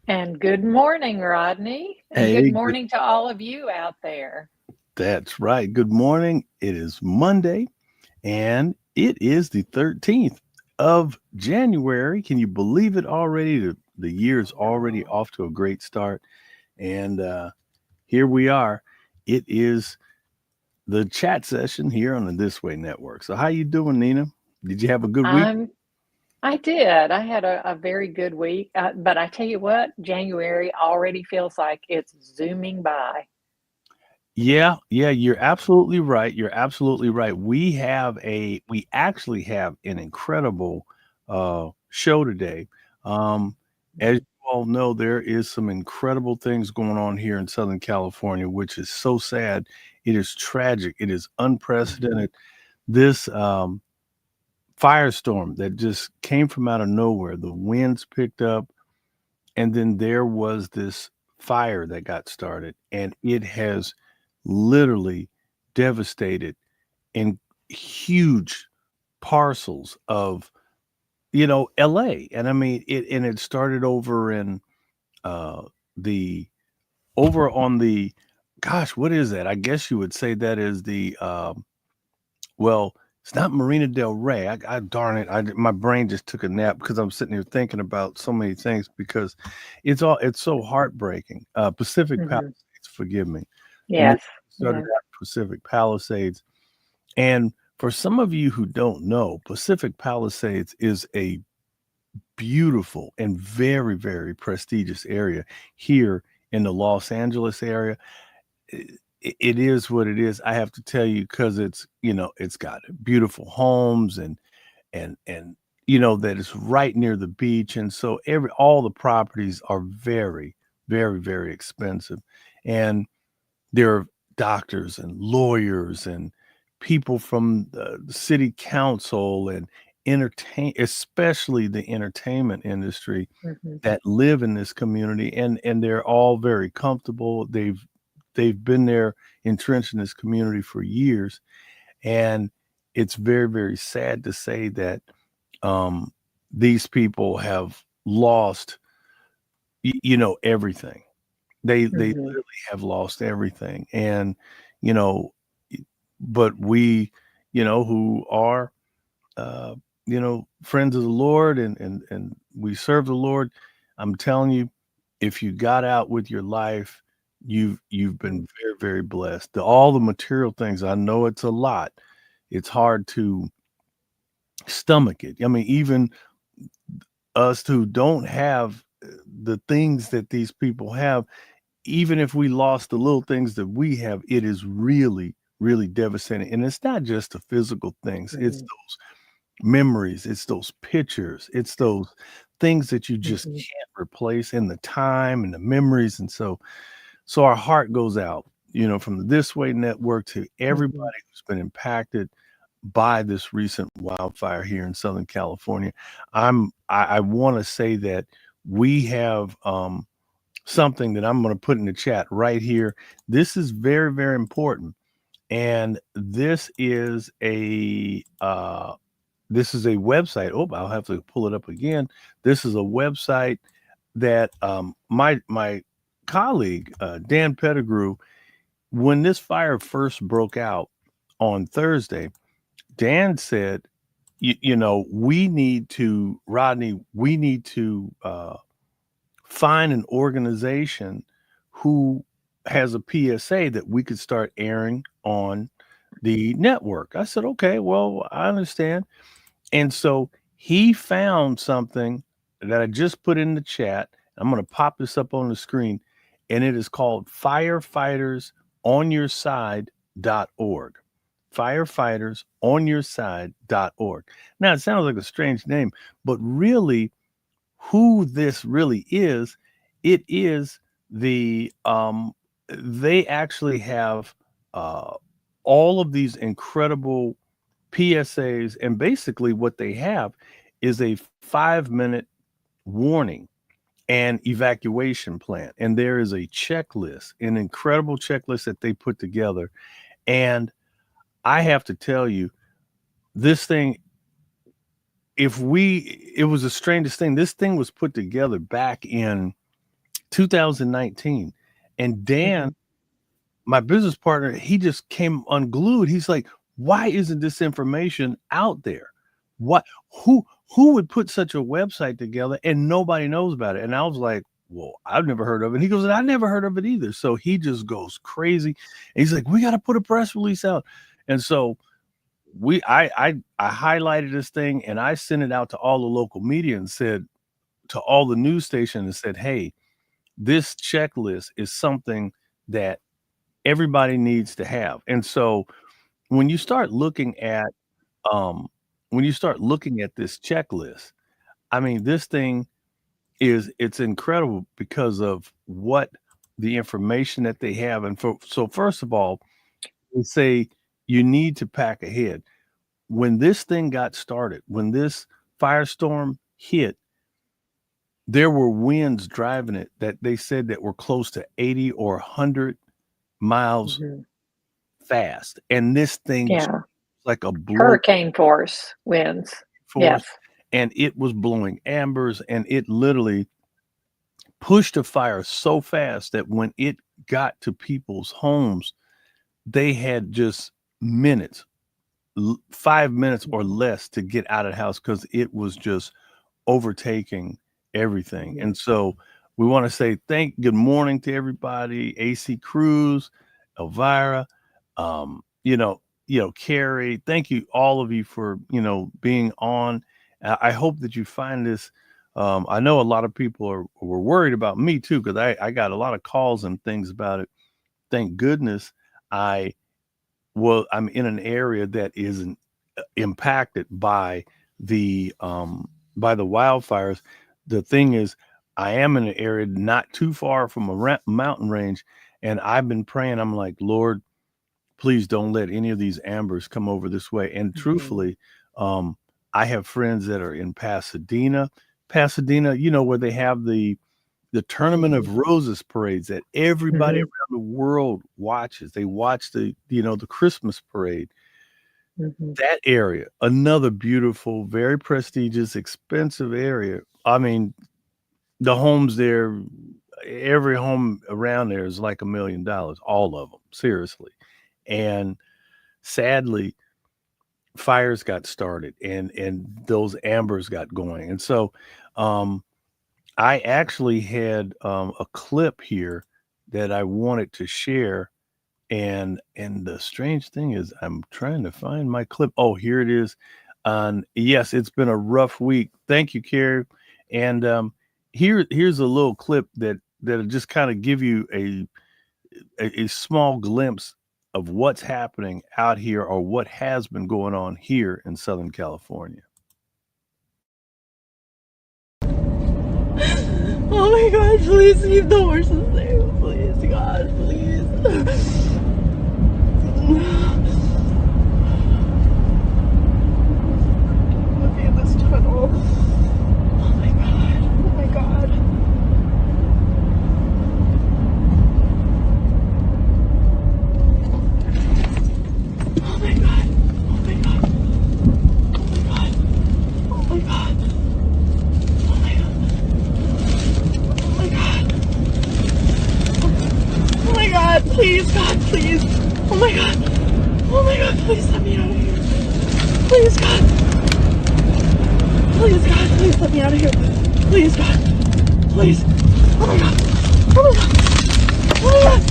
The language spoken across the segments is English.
And good morning, Rodney, and good Hey, morning to all of you out there. that's right. Good morning. It is Monday and it is the 13th of January. Can you believe it already? The year is already off to a great start. And here we are. It is the chat session here on the This Way Network. So how you doing, Nina? Did you have a good week? I'm I did. I had a very good week, but I tell you what, January already feels like it's zooming by. Yeah, you're absolutely right. You're absolutely right. We actually have an incredible show today. Um, as you Mhm, all know, there is some incredible things going on here in Southern California, which is so sad. It is tragic. It is mhm, unprecedented. This firestorm that just came from out of nowhere, the winds picked up, and then there was this fire that got started, and it has literally devastated in huge parcels of LA. And I mean it started over in uh the over on the gosh, what is that? I guess you would say that is the well, it's not Marina Del Rey. I darn it. My brain just took a nap because I'm sitting here thinking about so many things because it's so heartbreaking. Pacific mhm. Palisades, forgive me. And it Yes, started yes. at Pacific Palisades. And for some of you who don't know, Pacific Palisades is a beautiful and very, very prestigious area here in the Los Angeles area. It is what it is. I have to tell you because it's got beautiful homes and that it's right near the beach, and so every all the properties are very, very, very expensive, and there are doctors and lawyers and people from the city council and especially the entertainment industry Mhm, that live in this community, and they're all very comfortable. They've been there entrenched in this community for years, and it's very, very sad to say that um, these people have lost everything. They mhm. literally have lost everything, and you know but we who are uh, friends of the Lord, and we serve the Lord. I'm telling you, if you got out with your life, you've been very, very blessed. All the material things, I know it's a lot. It's hard to stomach it. I mean, even us who don't have the things that these people have, even if we lost the little things that we have, it is really, really devastating. And it's not just the physical things, it's Mhm, those memories, it's those pictures, it's those things that you just mhm, can't replace in the time and the memories. And so our heart goes out, from the This Way Network to mhm, everybody who's been impacted by this recent wildfire here in Southern California. I want to say that we have something that I'm going to put in the chat right here. This is very, very important, and this is a website. Oh, I'll have to pull it up again. This is a website that my colleague Dan Pettigrew, when this fire first broke out on Thursday, Dan said, we need to, Rodney, we need to find an organization who has a PSA that we could start airing on the network. I said, okay, well, I understand. And so he found something that I just put in the chat. I'm going to pop this up on the screen, and it is called firefightersonyourside.org. Firefightersonyourside.org. Now, it sounds like a strange name, but really, who this really is, it is they actually have uh, all of these incredible PSAs, and basically what they have is a 5-minute warning and evacuation plan. And there is a checklist, an incredible checklist that they put together. And I have to tell you, this thing, it was the strangest thing. This thing was put together back in 2019. And Dan, Mhm. my business partner, he just came unglued. He's like, why isn't this information out there? What who who would put such a website together and nobody knows about it? And I was like, well, I've never heard of it. And he goes, I never heard of it either. So he just goes crazy. And he's like, we got to put a press release out. And so I highlighted this thing and I sent it out to all the local media and said to all the news stations and said, hey, this checklist is something that everybody needs to have. And so when you start looking at um when you start looking at this checklist, I mean this thing it's incredible because of what the information that they have. And so first of all, we say you need to pack ahead. When this thing got started, when this firestorm hit, there were winds driving it that they said that were close to 80 or 100 miles Mhm. fast, and this thing Yeah. like a blow Hurricane force winds. force, Yes. and it was blowing ambers, and it literally pushed a fire so fast that when it got to people's homes, they had just minutes, 5 minutes or Mhm. less to get out of the house because it was just overtaking everything. Mhm. And so we want to say good morning to everybody, AC Cruz, Elvira, Carrie. Thank you all of you for, being on. I hope that you find this. I know a lot of people were worried about me too, because I got a lot of calls and things about it. Thank goodness I I'm in an area that isn't impacted by the wildfires. The thing is, I am in an area not too far from a mountain range, and I've been praying. I'm like, Lord, please don't let any of these ambers come over this way. And Mhm. truthfully, um, I have friends that are in Pasadena. Pasadena, where they have the Tournament Mhm. of Roses parades that everybody Mhm. around the world watches. They watch the Christmas parade. Mhm. That area, another beautiful, very prestigious, expensive area. I mean, the homes there, every home around there is like $1 million, all of them, seriously. And sadly, fires got started and those ambers got going. And so um I actually had a clip here that I wanted to share. And the strange thing is I'm trying to find my clip. Oh, here it is. Yes, it's been a rough week. Thank you, Carrie. And here's a little clip that'll just kind of give you a small glimpse of what's happening out here or what has been going on here in Southern California. Oh my God, please leave the horses there. Please, God, please. Look at this tunnel. Oh my God. Oh my God. Oh my God. Oh my God. Oh my God. Oh my God. Oh my God. Oh my God. Oh my God. Please, God, please. Oh my God. Oh my God, please let me out of here. Please, God. Please, God, please let me out of here. Please, God. Please. Oh my God. Oh my God. Oh my God.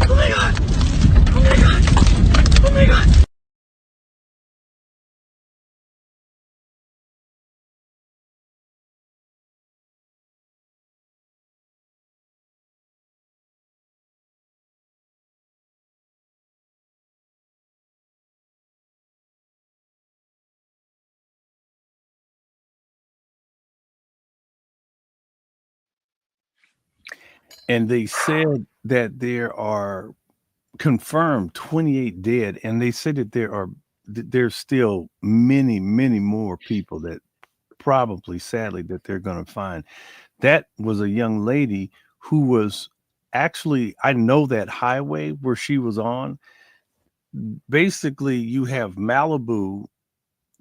Oh my God. Oh my God. Oh my God. And they said that there are confirmed 28 dead, and they said that there's still many, many more people that probably, sadly, that they're going to find. That was a young lady who was actually, I know that highway where she was on. Basically, you have Malibu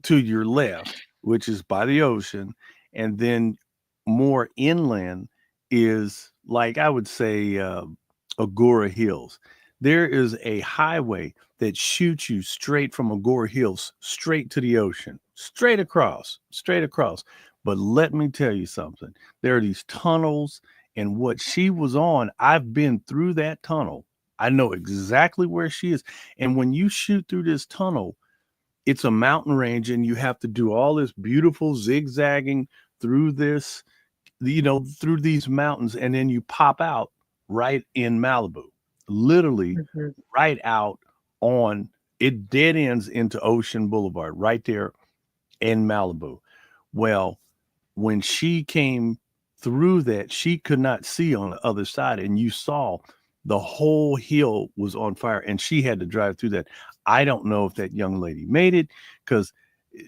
to your left, which is by the ocean, and then more inland is like, I would say, Agora Hills. There is a highway that shoots you straight from Agora Hills straight to the ocean, straight across, straight across. But let me tell you something. There are these tunnels, and what she was on, I've been through that tunnel. I know exactly where she is. And when you shoot through this tunnel, it's a mountain range, and you have to do all this beautiful zigzagging through this, through these mountains, and then you pop out right in Malibu, literally Mhm. right out on it, dead ends into Ocean Boulevard right there in Malibu. Well, when she came through that, she could not see on the other side, and you saw the whole hill was on fire, and she had to drive through that. I don't know if that young lady made it, because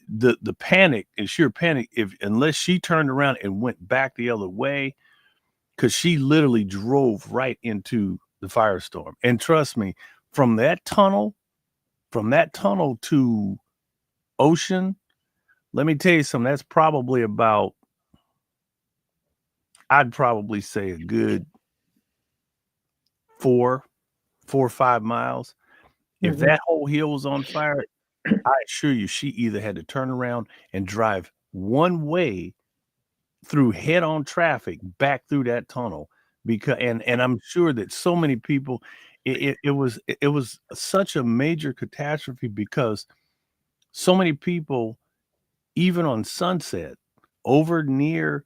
the panic and sheer panic, if unless she turned around and went back the other way, because she literally drove right into the firestorm. And trust me, from that tunnel, to Ocean, let me tell you something. That's probably about, I'd probably say, a good 4 or 5 miles. If Mhm. that whole hill was on fire, I assure you, she either had to turn around and drive one way through head-on traffic back through that tunnel, because and I'm sure that so many people, it was such a major catastrophe, because so many people, even on Sunset, over near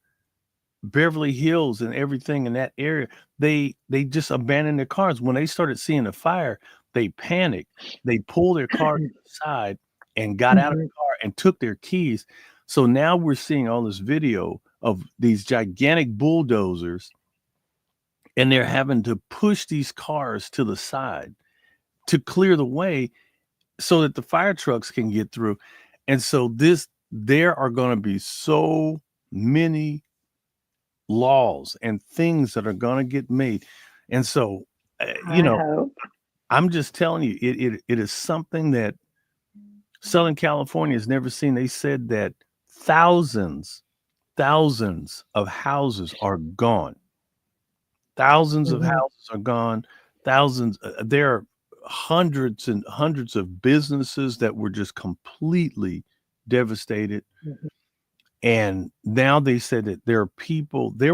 Beverly Hills and everything in that area, they just abandoned their cars. When they started seeing the fire, they panicked. They pulled their car to the side and got out of the Mhm. car and took their keys. So now we're seeing all this video of these gigantic bulldozers, and they're having to push these cars to the side to clear the way so that the fire trucks can get through. And so there are going to be so many laws and things that are going to get made. And so, I hope. I'm just telling you, it is something that Southern California has never seen. They said that thousands, thousands of houses are gone. Thousands of Mhm. houses are gone. Thousands. There are hundreds and hundreds of businesses that were just completely devastated. Mhm. And now they said that there were people, they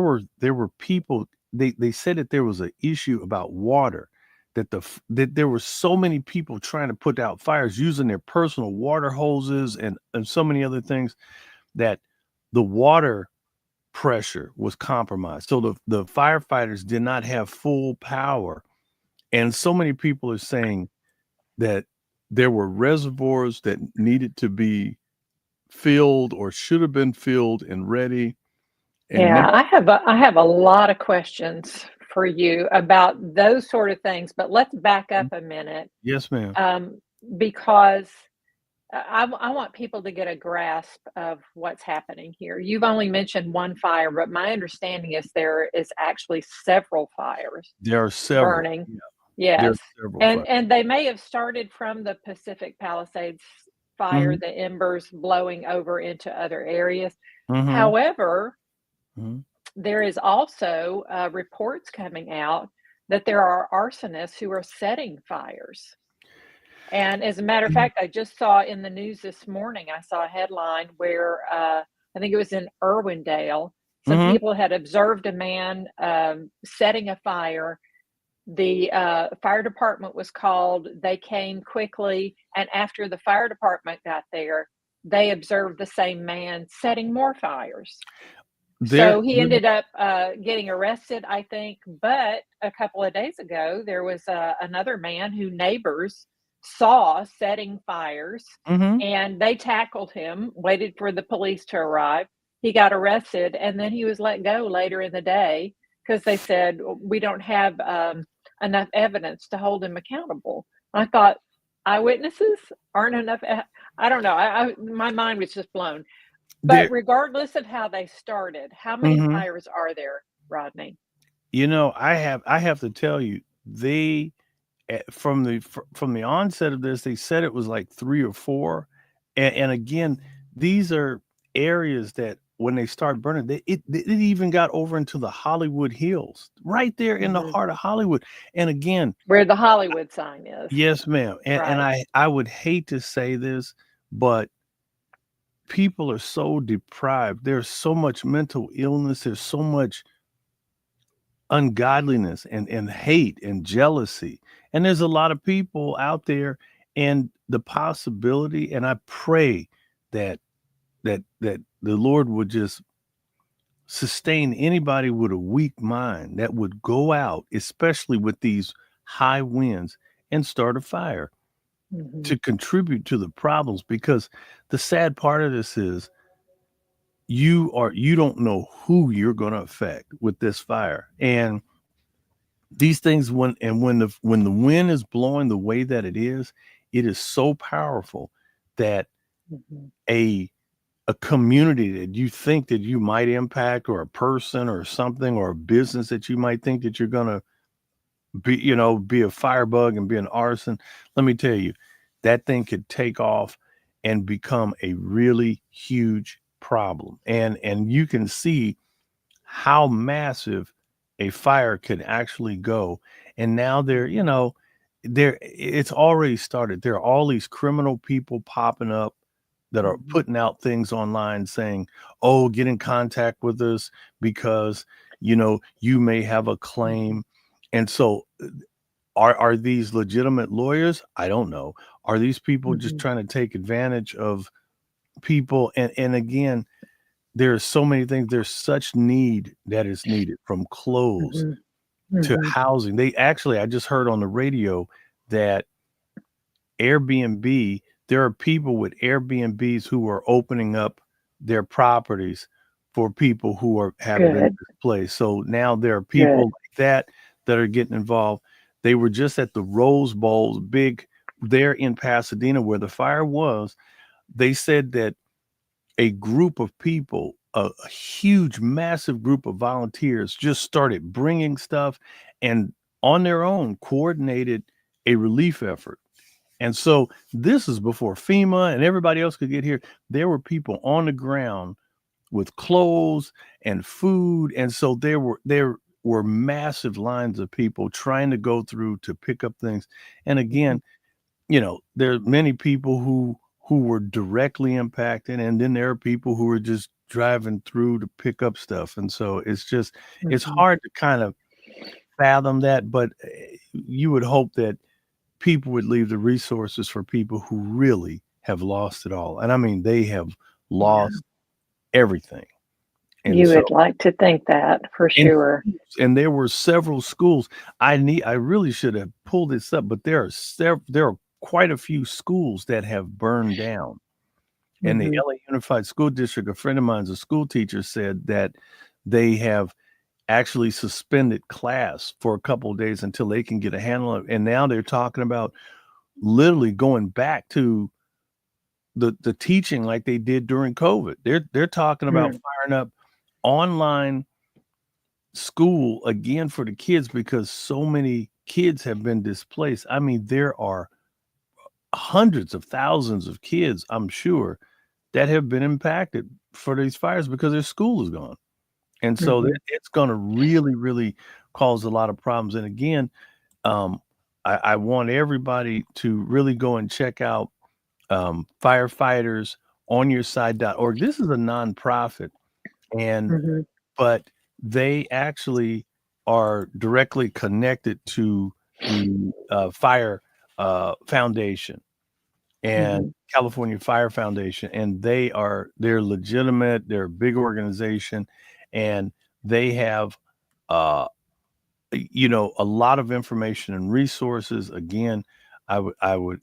said that there was an issue about water, that there were so many people trying to put out fires using their personal water hoses and so many other things, that the water pressure was compromised. So the firefighters did not have full power. And so many people are saying that there were reservoirs that needed to be filled or should have been filled and ready. And now, Yeah, I have a lot of questions for you about those sort of things, but let's back up a minute, yes, ma'am. um, because I want people to get a grasp of what's happening here. You've only mentioned one fire, but my understanding is there is actually several fires There are several. burning. Yeah, there Yes, are several fires. and they may have started from the Pacific Palisades fire, Mhm, the embers blowing over into other areas. mhm, However, mhm. there is also reports coming out that there are arsonists who are setting fires. And as a matter of Mhm, fact, I just saw in the news this morning, I saw a headline where I think it was in Irwindale. Some mhm. people had observed a man setting a fire. The fire department was called. They came quickly. And after the fire department got there, they observed the same man setting more fires. There So he there ended up getting arrested, I think. But a couple of days ago, there was another man who neighbors saw setting fires, mhm. and they tackled him, waited for the police to arrive. He got arrested, and then he was let go later in the day because they said, we don't have enough evidence to hold him accountable. I thought, eyewitnesses aren't enough. I don't know. My mind was just blown. But There regardless of how they started, how many mhm. fires are there, Rodney? I have to tell you, from the onset of this, they said it was like 3 or 4. And again, these are areas that when they start burning, it even got over into the Hollywood Hills, right there in the heart of Hollywood. And again, Where the Hollywood sign is. yes, ma'am. And Right. I would hate to say this, but people are so deprived. There's so much mental illness. There's so much ungodliness and hate and jealousy. And there's a lot of people out there, and the possibility, and I pray that that the Lord would just sustain anybody with a weak mind that would go out, especially with these high winds, and start a fire to contribute to the problems. Because the sad part of this is you don't know who you're going to affect with this fire. And these things, when the wind is blowing the way that it is so powerful that a community that you think that you might impact, or a person or something, or a business that you might think that you're going to be a firebug and be an arson. Let me tell you, that thing could take off and become a really huge problem. And you can see how massive a fire could actually go. And now it's already started. There are all these criminal people popping up that are putting out things online saying, oh, get in contact with us because you may have a claim. And so are these legitimate lawyers? I don't know. Are these people just trying to take advantage of people? And again, there's so many things. There's such need that is needed, from clothes to housing. I just heard on the radio that Airbnb, there are people with Airbnbs who are opening up their properties for people who have been displaced. So now there are people like that are getting involved. They were just at the Rose Bowl, big there in Pasadena where the fire was. They said that a group of people, a huge, massive group of volunteers, just started bringing stuff and on their own coordinated a relief effort. And so this is before FEMA and everybody else could get here. There were people on the ground with clothes and food. And so there were massive lines of people trying to go through to pick up things. And again, there are many people who were directly impacted, and then there are people who are just driving through to pick up stuff. And so it's just it's hard to kind of fathom that, but you would hope that people would leave the resources for people who really have lost it all. And I mean, they have lost everything. And you would like to think that for sure. And there were several schools. I really should have pulled this up, but there are quite a few schools that have burned down. And the LA Unified School District, a friend of mine's a school teacher, said that they have actually suspended class for a couple of days until they can get a handle on it. And now they're talking about literally going back to the teaching like they did during COVID. They're talking about firing up online school again for the kids because so many kids have been displaced. I mean, there are hundreds of thousands of kids, I'm sure, that have been impacted for these fires because their school is gone. And so it's going to really, really cause a lot of problems. And again, I want everybody to really go and check out firefightersonyourside.org. This is a nonprofit, and but they actually are directly connected to the Fire Foundation and California Fire Foundation, and they're legitimate. They're a big organization, and they have a lot of information and resources. Again, I would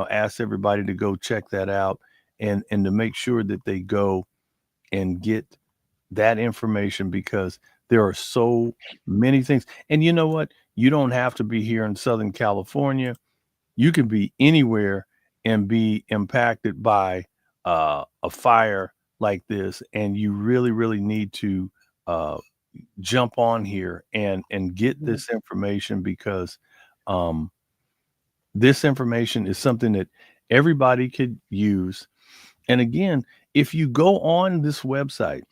ask everybody to go check that out and to make sure that they go and get that information, because there are so many things. And you know what? You don't have to be here in Southern California. You can be anywhere and be impacted by a fire like this. And you really, really need to jump on here and get this information, because this information is something that everybody could use. And again, If you go on this website,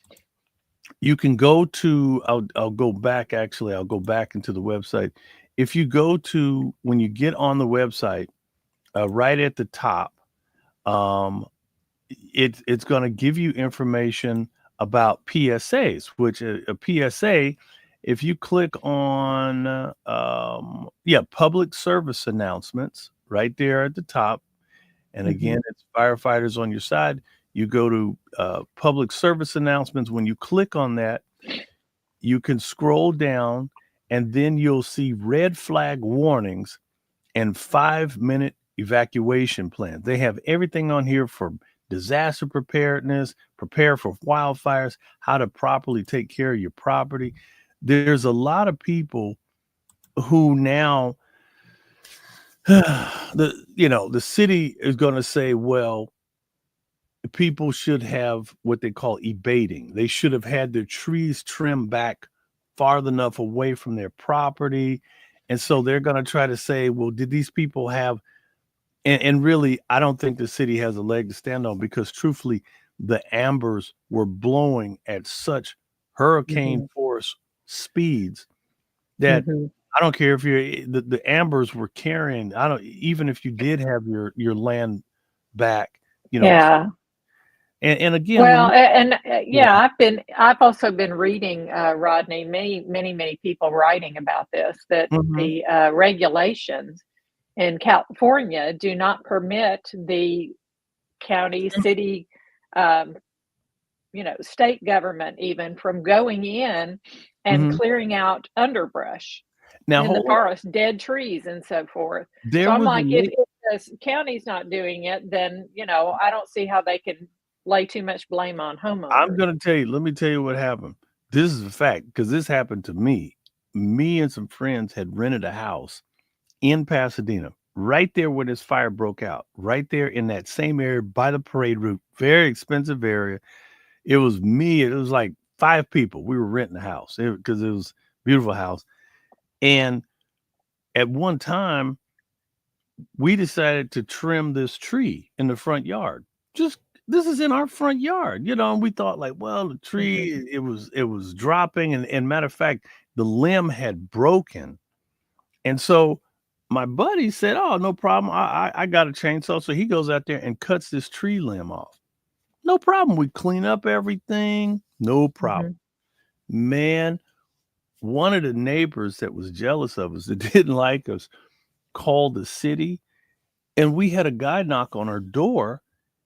you can go to, I'll go back, actually, I'll go back into the website. If you go to, when you get on the website, right at the top, um, it's going to give you information about PSAs, which a PSA, if you click on, public service announcements right there at the top, and again, it's firefighters on your side. You go to public service announcements. When you click on that, you can scroll down, and then you'll see red flag warnings and 5-minute evacuation plan. They have everything on here for disaster preparedness, prepare for wildfires, how to properly take care of your property. There's a lot of people who now the city is going to say, well, people should have what they call abating. They should have had their trees trimmed back far enough away from their property. And so they're going to try to say, well, did these people have, and really, I don't think the city has a leg to stand on, because truthfully, the ambers were blowing at such hurricane force speeds that I don't care if the ambers were carrying, even if you did have your land back, Yeah. and again, Well, yeah. I've also been reading, Rodney, many people writing about this, that Mhm. the regulations in California do not permit the county, city, um, state government even from going in and Mhm. clearing out underbrush Now in the hold on. forest, dead trees and so forth. So There I'm was a like, if, la if the county's not doing it, then, I don't see how they can lay too much blame on I'm homeowners. gonna tell you, let me tell you what happened. This is a fact, because this happened to me. Me and some friends had rented a house in Pasadena, right there where this fire broke out, right there in that same area by the parade route, very expensive area. It was me, it was like 5 people. We were renting a house because it was a beautiful house. And at one time, we decided to trim this tree in the front yard. Just this is in our front yard, and we thought like, well, the Mhm. tree, it was dropping, and matter of fact, the limb had broken. And so my buddy said, "Oh, no problem. I got a chainsaw." So he goes out there and cuts this tree limb off. No problem. We clean up everything. No problem. Mhm. Man, one of the neighbors that was jealous of us, that didn't like us, called the city, and we had a guy knock on our door,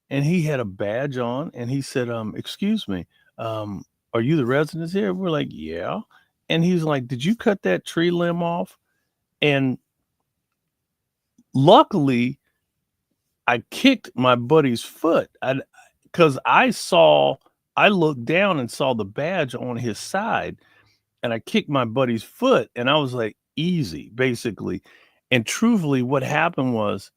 and he had a badge on, and he said, "Excuse me, are you the residents here?" We're like, "Yeah." And he's like, "Did you cut that tree limb off?" And luckily, I kicked my buddy's foot. Because I looked down and saw the badge on his side, and I kicked my buddy's foot, and I was like, "Easy," basically. And truthfully, what happened was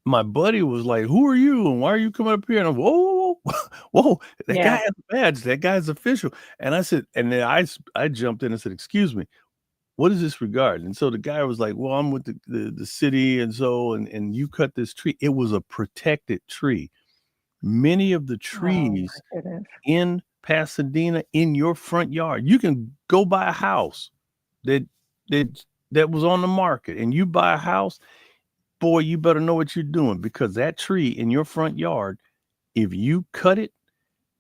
my buddy was like, "Who are you? And why are you coming up here?" And I'm, "Whoa, whoa, whoa, whoa, that guy Yeah. has a badge. That guy's official." And I said, and then I jumped in and said, "Excuse me, what is this regard?" And so the guy was like, "Well, I'm with the city, and so and you cut this tree." It was a protected tree. Many of the Oh my trees goodness. in Pasadena, in your front yard, you can go buy a house that that that was on the market, and you buy a house, boy, you better know what you're doing, because that tree in your front yard, if you cut it,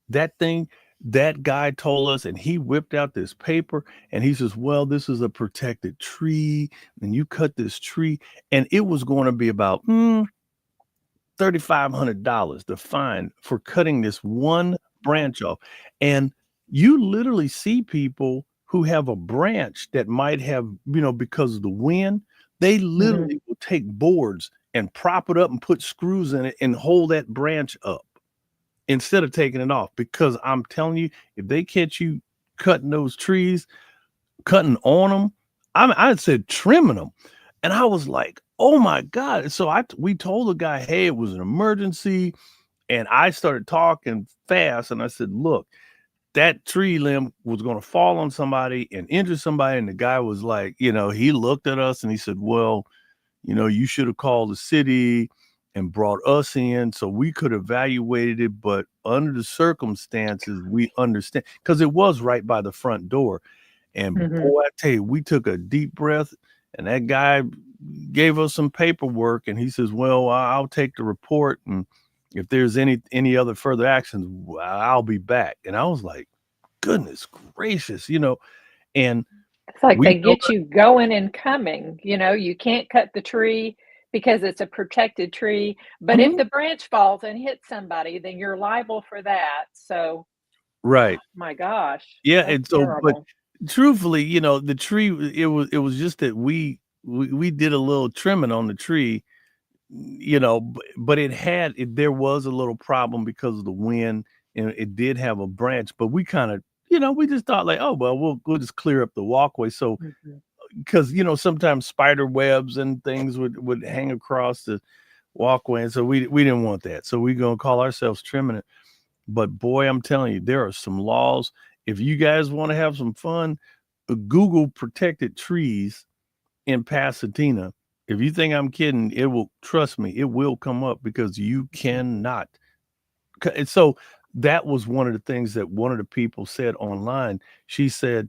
that guy told us, and he whipped out this paper, and he says, "Well, this is a protected tree, and you cut this tree," and it was going to be about $3,500 to fine for cutting this one branch off. And you literally see people who have a branch that might have, because of the wind, they Mhm. literally will take boards and prop it up and put screws in it and hold that branch up instead of taking it off. Because I'm telling you, if they catch you cutting those trees, cutting on them, I said trimming them. And I was like, "Oh my God." So we told the guy, "Hey, it was an emergency." And I started talking fast, and I said, "Look, that tree limb was going to fall on somebody and injure somebody." And the guy was like, he looked at us and he said, "Well, you should have called the city." and brought us in so we could evaluate it. But under the circumstances, we understand because it was right by the front door. And Mhm. boy, I tell you, we took a deep breath, and that guy gave us some paperwork, and he says, "Well, I'll take the report, and if there's any other further actions, I'll be back." And I was like, "Goodness gracious," and It's like we they know get you going and coming, you can't cut the tree because it's a protected tree, but if Mhm. the branch falls and hits somebody, then you're liable for that, so, Right. my gosh, Yeah, that's and so, but terrible. truthfully, the tree, it was just that we did a little trimming on the tree, but there was a little problem because of the wind, and it did have a branch, but we kind of, we just thought like, oh well, we'll just clear up the walkway. So Mhm, because sometimes spider webs and things would hang across the walkway, and so we didn't want that. So we gonna call ourselves trimming it. But boy, I'm telling you, there are some laws. If you guys want to have some fun, Google protected trees in Pasadena. If you think I'm kidding, trust me, it will come up because you mhm, cannot. And so that was one of the things that one of the people said online. She said,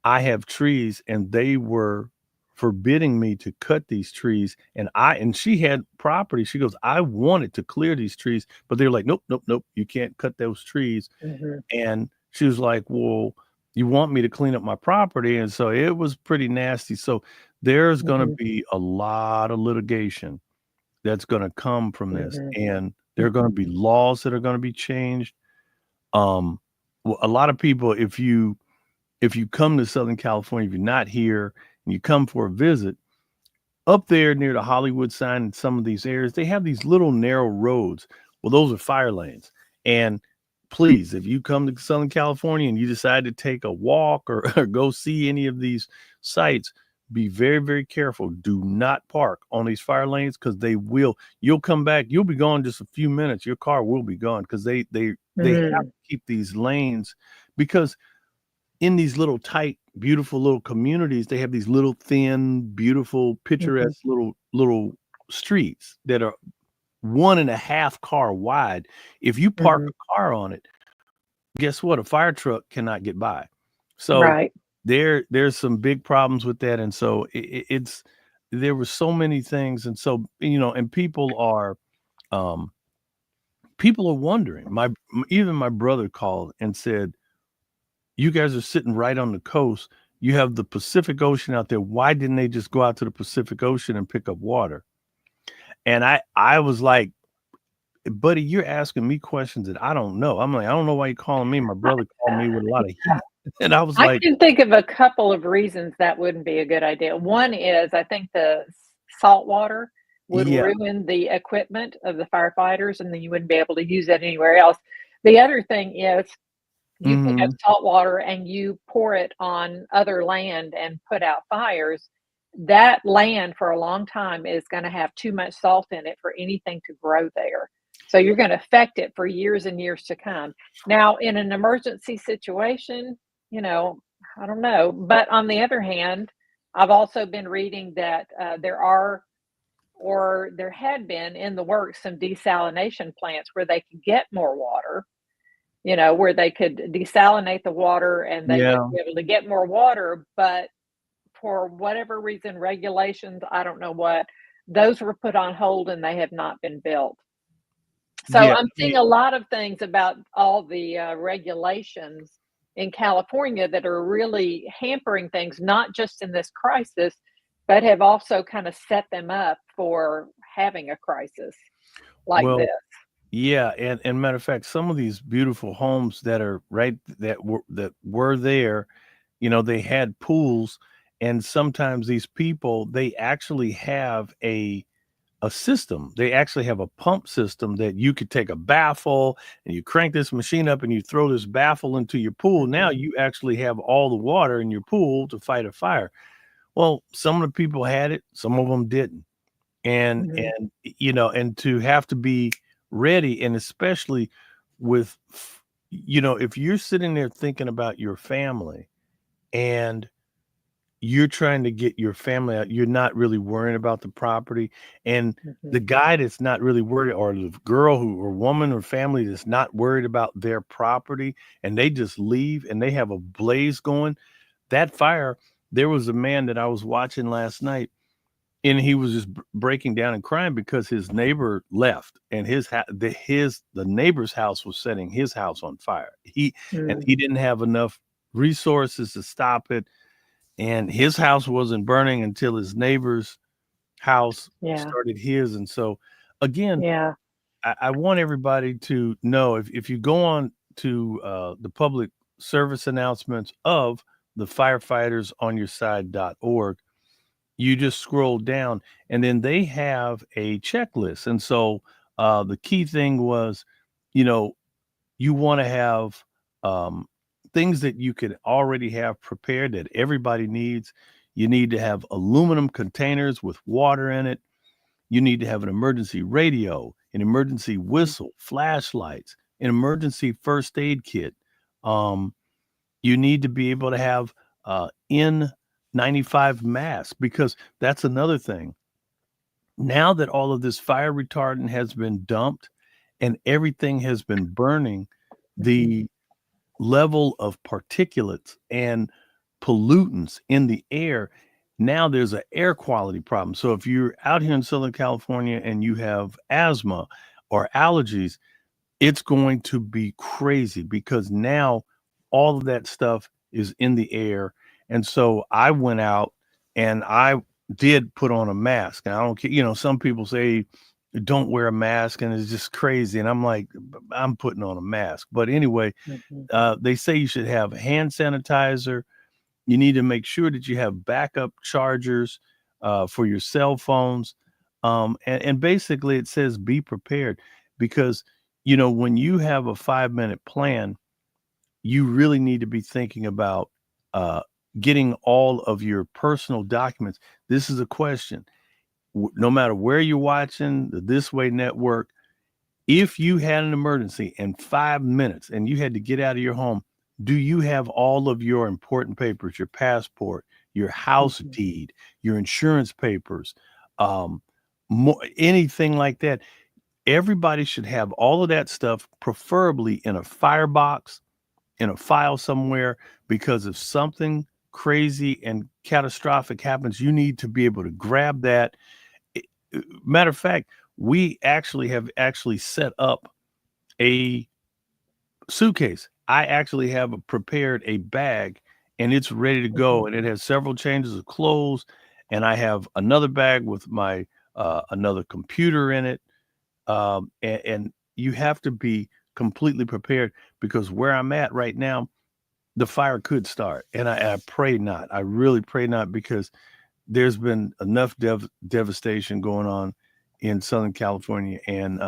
I have trees and they were forbidding me to cut these trees. And she had property. She goes, I wanted to clear these trees, but they're like, nope, nope, nope. You can't cut those trees. mhm, And she was like, well, you want me to clean up my property? And so it was pretty nasty. So there's going to mhm, be a lot of litigation that's going to come from this. mhm, And there are going to mhm, be laws that are going to be changed. Um, a lot of people, if you come to Southern California, if you're not here and you come for a visit, up there near the Hollywood sign in some of these areas, they have these little narrow roads. Well, those are fire lanes. And please, if you come to Southern California and you decide to take a walk or, or go see any of these sites, be very, very careful. Do not park on these fire lanes because you'll come back, you'll be gone just a few minutes. Your car will be gone because they have mhm, to keep these lanes because in these little tight, beautiful little communities, they have these little thin, beautiful, mhm, picturesque little streets that are 1.5 car wide. If you park mhm. a car on it, guess what? A fire truck cannot get by. So Right. there's some big problems with that. And so there were so many things. And so, and um, people are wondering. Even my brother called and said, you guys are sitting right on the coast. You have the Pacific Ocean out there. Why didn't they just go out to the Pacific Ocean and pick up water? And I was like, buddy, you're asking me questions that I don't know. I'm like, I don't know why you're calling me. My I brother called me with a lot of yeah. heat. And I was I like, can think of a couple of reasons that wouldn't be a good idea. One is I think the salt water would yeah. ruin the equipment of the firefighters, and then you wouldn't be able to use that anywhere else. The other thing is you pick up Hmm. salt water and you pour it on other land and put out fires. That land for a long time is going to have too much salt in it for anything to grow there. So you're going to affect it for years and years to come. Now, in an emergency situation, you know, I don't know. But on the other hand, I've also been reading that there had been in the works some desalination plants where they could get more water, where they could desalinate the water and they would Yeah. be able to get more water. But for whatever reason, regulations, I don't know what, those were put on hold and they have not been built. So Yeah. I'm seeing a lot of things about all the regulations in California that are really hampering things, not just in this crisis, but have also kind of set them up for having a crisis like Well, this. yeah. And matter of fact, some of these beautiful homes that are right that were there, they had pools. And sometimes these people, they actually have a system. They actually have a pump system that you could take a baffle and you crank this machine up and you throw this baffle into your pool. Now Mhm, you actually have all the water in your pool to fight a fire. Well, some of the people had it, some of them didn't. mhm, And to have to be ready, and especially with if you're sitting there thinking about your family and you're trying to get your family out. You're not really worrying about the property. And Mhm. the guy that's not really worried, or the girl who or woman or family that's not worried about their property, and they just leave and they have a blaze going. That fire, there was a man that I was watching last night, and he was just breaking down and crying because his neighbor left, and the neighbor's house was setting his house on fire. He Mm. didn't have enough resources to stop it, and his house wasn't burning until his neighbor's house Yeah. started his. And so, again, Yeah. I want everybody to know, if you go on to the public service announcements of the firefightersonyourside.org, you just scroll down, and then they have a checklist. And so the key thing was, you know, you want to have um, things that you could already have prepared that everybody needs. You need to have aluminum containers with water in it. You need to have an emergency radio, an emergency whistle, flashlights, an emergency first aid kit. Um, you need to be able to have N95 masks, because that's another thing. Now that all of this fire retardant has been dumped and everything has been burning, Mhm. the level of particulates and pollutants in the air, now there's an air quality problem. So if you're out here in Southern California and you have asthma or allergies, it's going to be crazy, because now all of that stuff is in the air. And so I went out and I did put on a mask. And I don't care, some people say don't wear a mask and it's just crazy. And I'm like, I'm putting on a mask. But anyway, Mhm. they say you should have hand sanitizer. You need to make sure that you have backup chargers for your cell phones. And basically, it says be prepared, because, when you have a 5-minute plan, you really need to be thinking about getting all of your personal documents. This is a question. No matter where you're watching the This Way Network, if you had an emergency in 5 minutes and you had to get out of your home, do you have all of your important papers, your passport, your house Mhm. deed, your insurance papers, um, anything like that? Everybody should have all of that stuff, preferably in a firebox, in a file somewhere, because if something crazy and catastrophic happens, you need to be able to grab that. I- Matter of fact, we actually set up a suitcase. I actually have prepared a bag, and it's ready to Mhm. go, and it has several changes of clothes, and I have another bag with my another computer in it. And you have to be completely prepared, because where I'm at right now, the fire could start, and I pray not. I really pray not, because there's been enough devastation going on in Southern California. And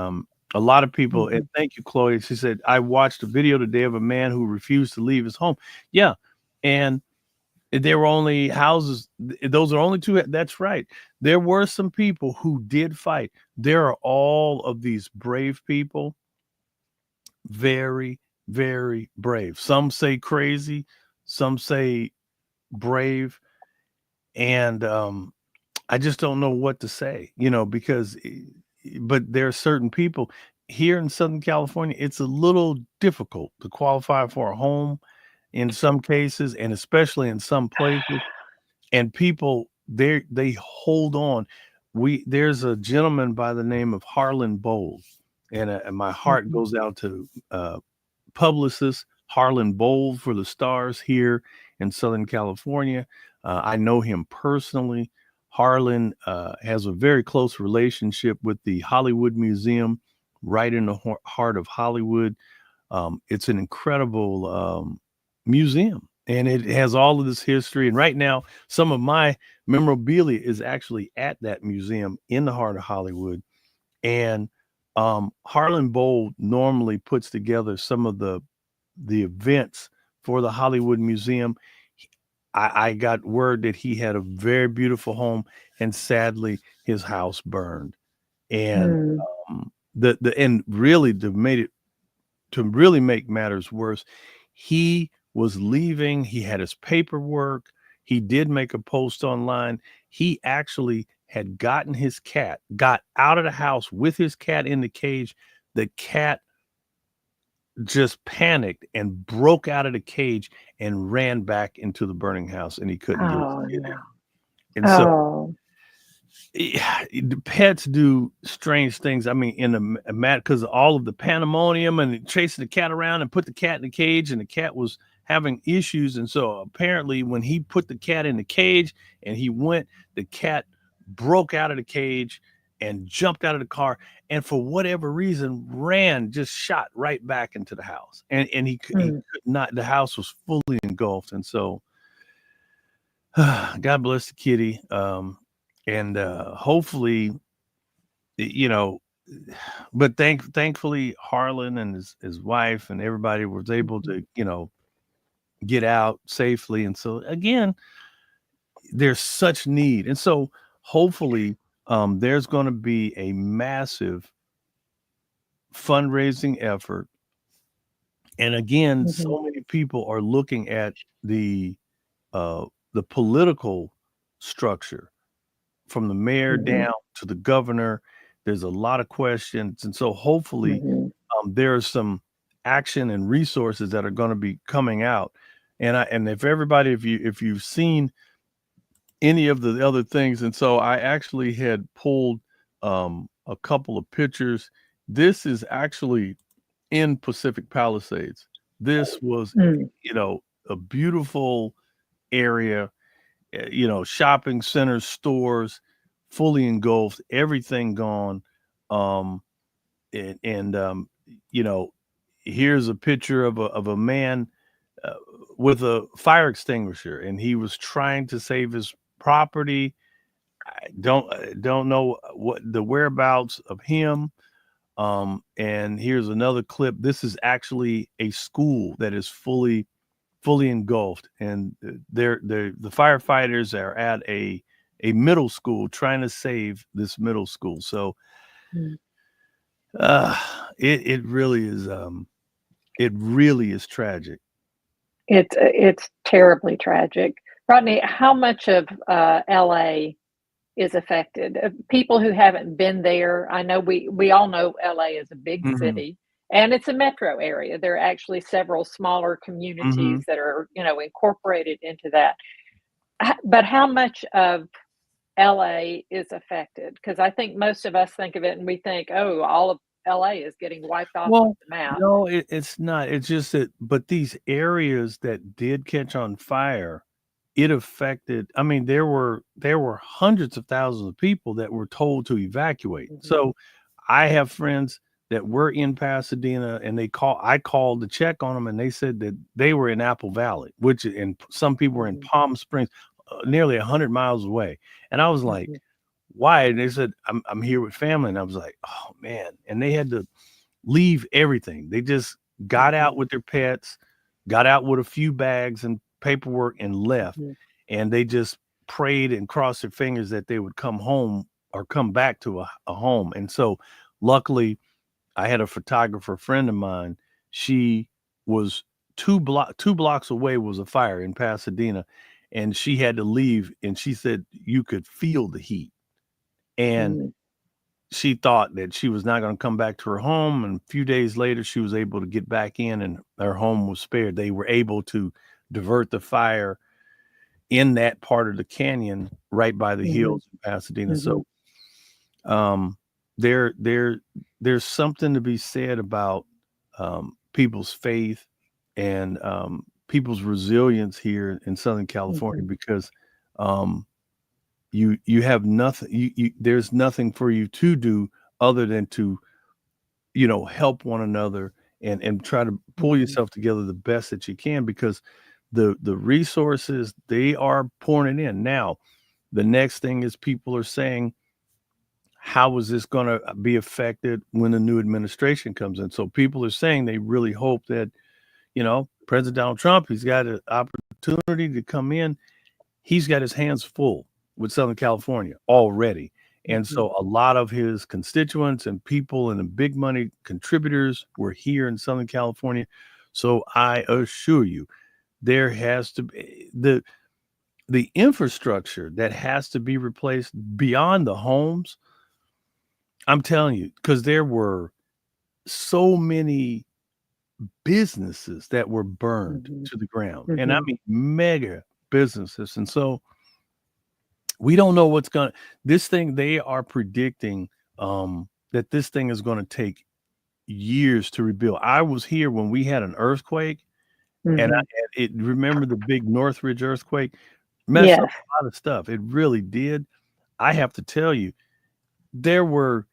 a lot of people, and Mhm. thank you, Chloe. She said, I watched a video today of a man who refused to leave his home. Yeah. And there were only houses. Those are only two. That's right. There were some people who did fight. There are all of these brave people, very, very brave. Some say crazy, some say brave. And I just don't know what to say, because, but there are certain people here in Southern California. It's a little difficult to qualify for a home in some cases, and especially in some places. And people, they hold on. There's a gentleman by the name of Harlan Bowles, and my heart Mhm. goes out to publicist Harlan Bowles for the Stars here in Southern California. I know him personally. Harlan has a very close relationship with the Hollywood Museum, right in the heart of Hollywood. It's an incredible museum, and it has all of this history. And right now, some of my memorabilia is actually at that museum in the heart of Hollywood. And Harlan Bold normally puts together some of the events for the Hollywood Museum. I got word that he had a very beautiful home, and sadly, his house burned. And Mm. the and really to really make matters worse, he was leaving. He had his paperwork. He did make a post online. He actually had gotten his cat, got out of the house with his cat in the cage. The cat just panicked and broke out of the cage and ran back into the burning house, and he couldn't get his Oh, kid no. out. And so Oh. the pets do strange things. I mean, in the because of all of the pandemonium and chasing the cat around and put the cat in the cage, and the cat was having issues. And so apparently, when he put the cat in the cage and he went, the cat broke out of the cage and jumped out of the car, and for whatever reason, just shot right back into the house. And he could not. The house was fully engulfed, and so God bless the kitty. And hopefully, but thankfully Harlan and his wife and everybody was able to get out safely. And so again, there's such need, and so hopefully there's going to be a massive fundraising effort. And again, so many people are looking at the political structure, from the mayor down to the governor. There's a lot of questions. And so hopefully there's some action and resources that are going to be coming out. And if everybody, if you've seen any of the other things, and so I actually had pulled a couple of pictures. This is actually in Pacific Palisades. This was, a beautiful area, shopping centers, stores, fully engulfed, everything gone. Here's a picture of a man with a fire extinguisher, and he was trying to save his property. I don't know what the whereabouts of him. And here's another clip. This is actually a school that is fully engulfed, and the firefighters are at a middle school trying to save this middle school. So it really is tragic. It's terribly tragic. Rodney, how much of LA is affected? People who haven't been there, I know we all know LA is a big city, and it's a metro area. There are actually several smaller communities that are, incorporated into that. But how much of LA is affected? Because I think most of us think of it and we think, oh, all of LA is getting wiped off of the map. No, it's not. It's just that, but these areas that did catch on fire, it affected. I mean, there were hundreds of thousands of people that were told to evacuate. So I have friends that were in Pasadena, and I called to check on them, and they said that they were in Apple Valley, and some people were in Palm Springs, nearly 100 miles away. And I was like, why? And they said, I'm here with family. And I was like, oh man. And they had to leave everything. They just got out with their pets, got out with a few bags and paperwork, and left. And they just prayed and crossed their fingers that they would come home or come back to a home. And so luckily I had a photographer friend of mine. She was two blocks away was a fire in Pasadena, and she had to leave. And she said you could feel the heat. And she thought that she was not going to come back to her home. And a few days later, she was able to get back in, and her home was spared. They were able to divert the fire in that part of the canyon right by the hills in Pasadena. So there's something to be said about people's faith and people's resilience here in Southern California, because you have nothing, there's nothing for you to do other than to, help one another and try to pull yourself together the best that you can, because the resources, they are pouring it in. Now, the next thing is people are saying, how is this going to be affected when the new administration comes in? So people are saying they really hope that, President Donald Trump, he's got an opportunity to come in. He's got his hands full with Southern California already. And so a lot of his constituents and people and the big money contributors were here in Southern California. So I assure you, there has to be the infrastructure that has to be replaced beyond the homes, I'm telling you, because there were so many businesses that were burned Mhm. to the ground, and I Mhm. mean mega businesses. And so we don't know what's gonna this thing they are predicting that this thing is gonna take years to rebuild. I was here when we had an earthquake, and Mhm. remember the big Northridge earthquake messed up Yes. a lot of stuff. It really did. I have to tell you, there were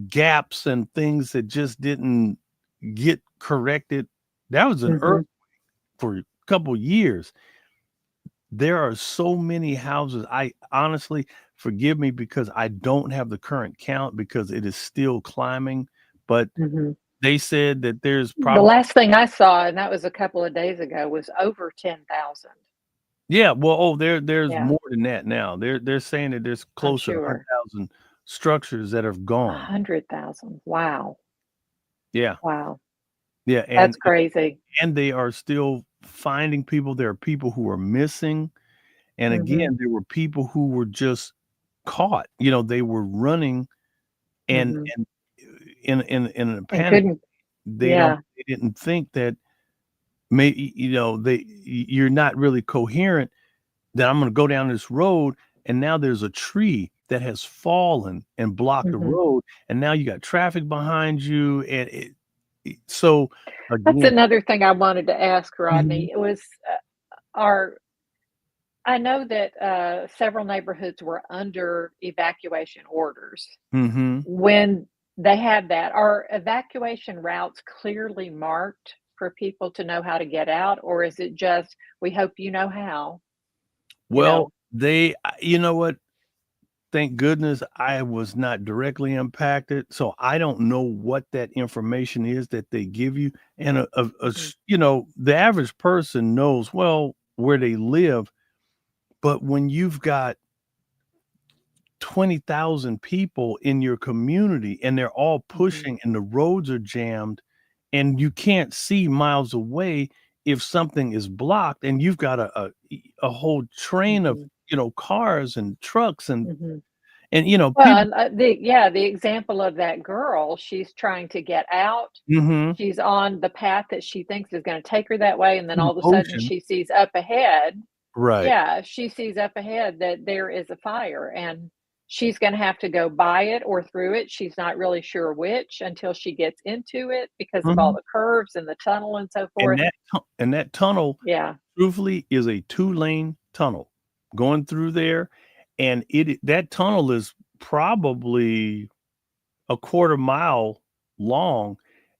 gaps and things that just didn't get corrected. That was an earth Mhm. for a couple years. There are so many houses. I honestly, forgive me because I don't have the current count because it is still climbing, but Mhm. they said that there's The probably last thing I saw, and that was a couple of days ago, was over 10,000. yeah, well, oh, there's Yeah, more than that now. They're saying that there's I'm close to sure. 100,000 structures that have gone. 100,000. Wow. Yeah. Wow. Yeah, That's crazy. and they are still finding people. There are people who are missing, and Mhm. again, there were people who were just caught. They were running Mhm. and in a And panic. couldn't They yeah. didn't think that you're not really coherent, that I'm gonna go down this road, and now there's a tree that has fallen and blocked the Mhm. road, and now you got traffic behind you, and so That's again. another thing I wanted to ask, Mhm, Rodney. It was, our I know that, several neighborhoods were under evacuation orders. mhm. When they have that, are evacuation routes clearly marked for people to know how to get out, or is it just, "We hope you know how," you Well, know? you know what? Thank goodness I was not directly impacted, so I don't know what that information is that they give you, and Mhm. the average person knows, well, where they live, but when you've got 20,000 people in your community and they're all Mhm. pushing and the roads are jammed and you can't see miles away if something is blocked and you've got a whole train of, Mhm. cars and trucks and Mhm. Well, people. and, the example of that girl, she's trying to get out. Mhm. She's on the path that she thinks is gonna take her that way, and then In all of a sudden motion. she sees up ahead. Right. Yeah, she sees up ahead that there is a fire, and she's gonna have to go by it or through it. She's not really sure which until she gets into it because of all Mhm. the curves and the tunnel and so And forth. that tunnel, Yeah. truthfully, is a two-lane tunnel going through there, and that tunnel is probably a quarter mile long,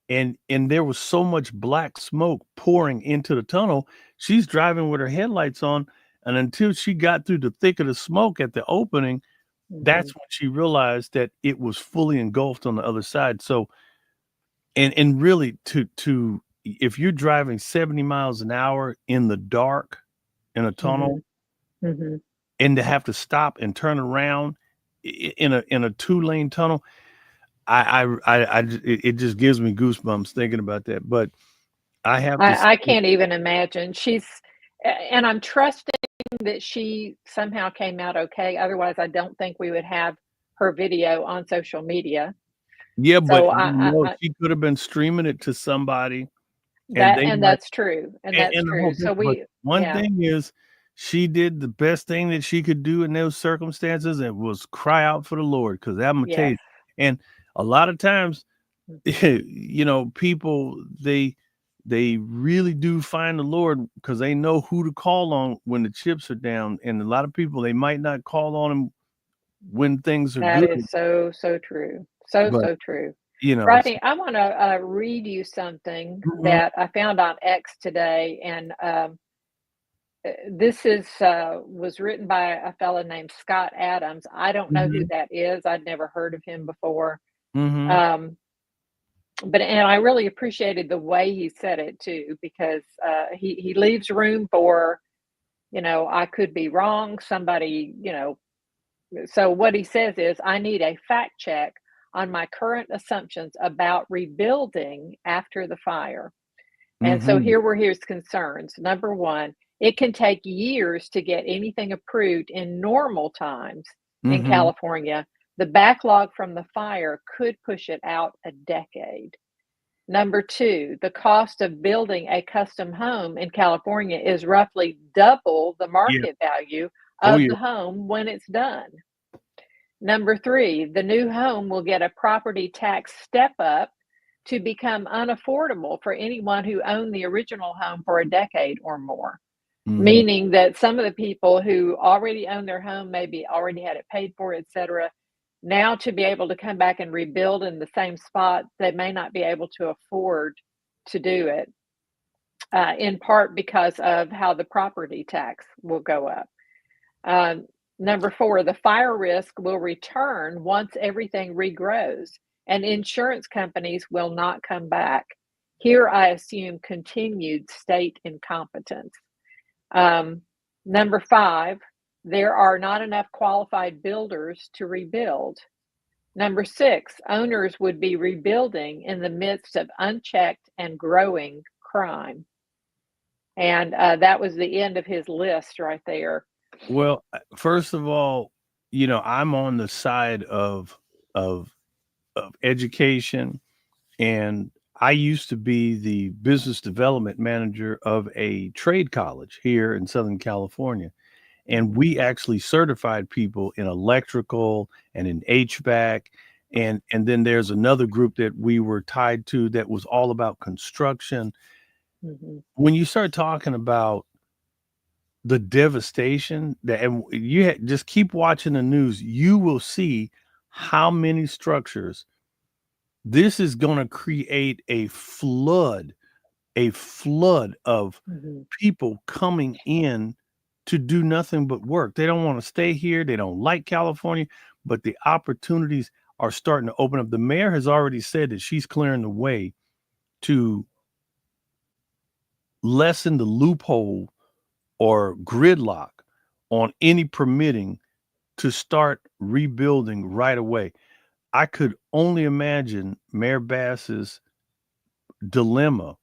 and there was so much black smoke pouring into the tunnel. She's driving with her headlights on, and until she got through the thick of the smoke at the opening, Mhm. that's when she realized that it was fully engulfed on the other side. So, and really, to if you're driving 70 miles an hour in the dark in a tunnel, Mhm. Mhm. and to have to stop and turn around in a two-lane tunnel, it just gives me goosebumps thinking about that. But I have to I say, can't even imagine. And I'm trusting that she somehow came out okay, otherwise I don't think we would have her video on social media. yeah, but So I she could have been streaming it to somebody, and that they and might. that's true, and And that's the true. whole thing, So but we one yeah, thing is, she did the best thing that she could do in those circumstances, and was cry out for the Lord. Because 'cause Imma tell yes. you, and a lot of times, Mhm. people, they really do find the Lord because they know who to call on when the chips are down, and a lot of people, they might not call on him when things are That good, is so, so true. So, but, so true. s Rodney, I wanna, read you something mhm, that I found on X today, and, this was written by a fellow named Scott Adams. I don't know who mhm, that is. I'd never heard of him before. mhm, Um, but I really appreciated the way he said it too, because, he leaves room for, I could be wrong, somebody, so what he says is, I need a fact check on my current assumptions about rebuilding after the fire. And so mhm, here were his concerns. Number one, It can take years to get anything approved in normal times in Mm-hmm. California. The backlog from the fire could push it out a decade. Number two, the cost of building a custom home in California is roughly double the Yeah. market value Oh, of yeah. the home when it's done. Number three, the new home will get a property tax step up to become unaffordable for anyone who owned the original home for a decade or more. Mm-hmm. Meaning that some of the people who already own their home, maybe already had it paid for, etc., now to be able to come back and rebuild in the same spot, they may not be able to afford to do it, in part because of how the property tax will go up. Um, Number four, the fire risk will return once everything regrows, and insurance companies will not come back. Here, I assume continued state incompetence. Um, Number five, there are not enough qualified builders to rebuild. Number six, owners would be rebuilding in the midst of unchecked and growing crime. And that was the end of his list right there. Well, first of all, I'm on the side of of education, and I used to be the business development manager of a trade college here in Southern California. And Mhm, we actually certified people in electrical and in HVAC. And then there's another group that we were tied to that was all about construction. mhm, When you start talking about the devastation that, and just keep watching the news, you will see how many structures this is going to create a flood of mhm, people coming in to do nothing but work. They don't want to stay here. They don't like California, but the opportunities are starting to open up. The mayor has already said that she's clearing the way to lessen the loophole or gridlock on any permitting to start rebuilding right away. I could only imagine Mayor Bass's dilemma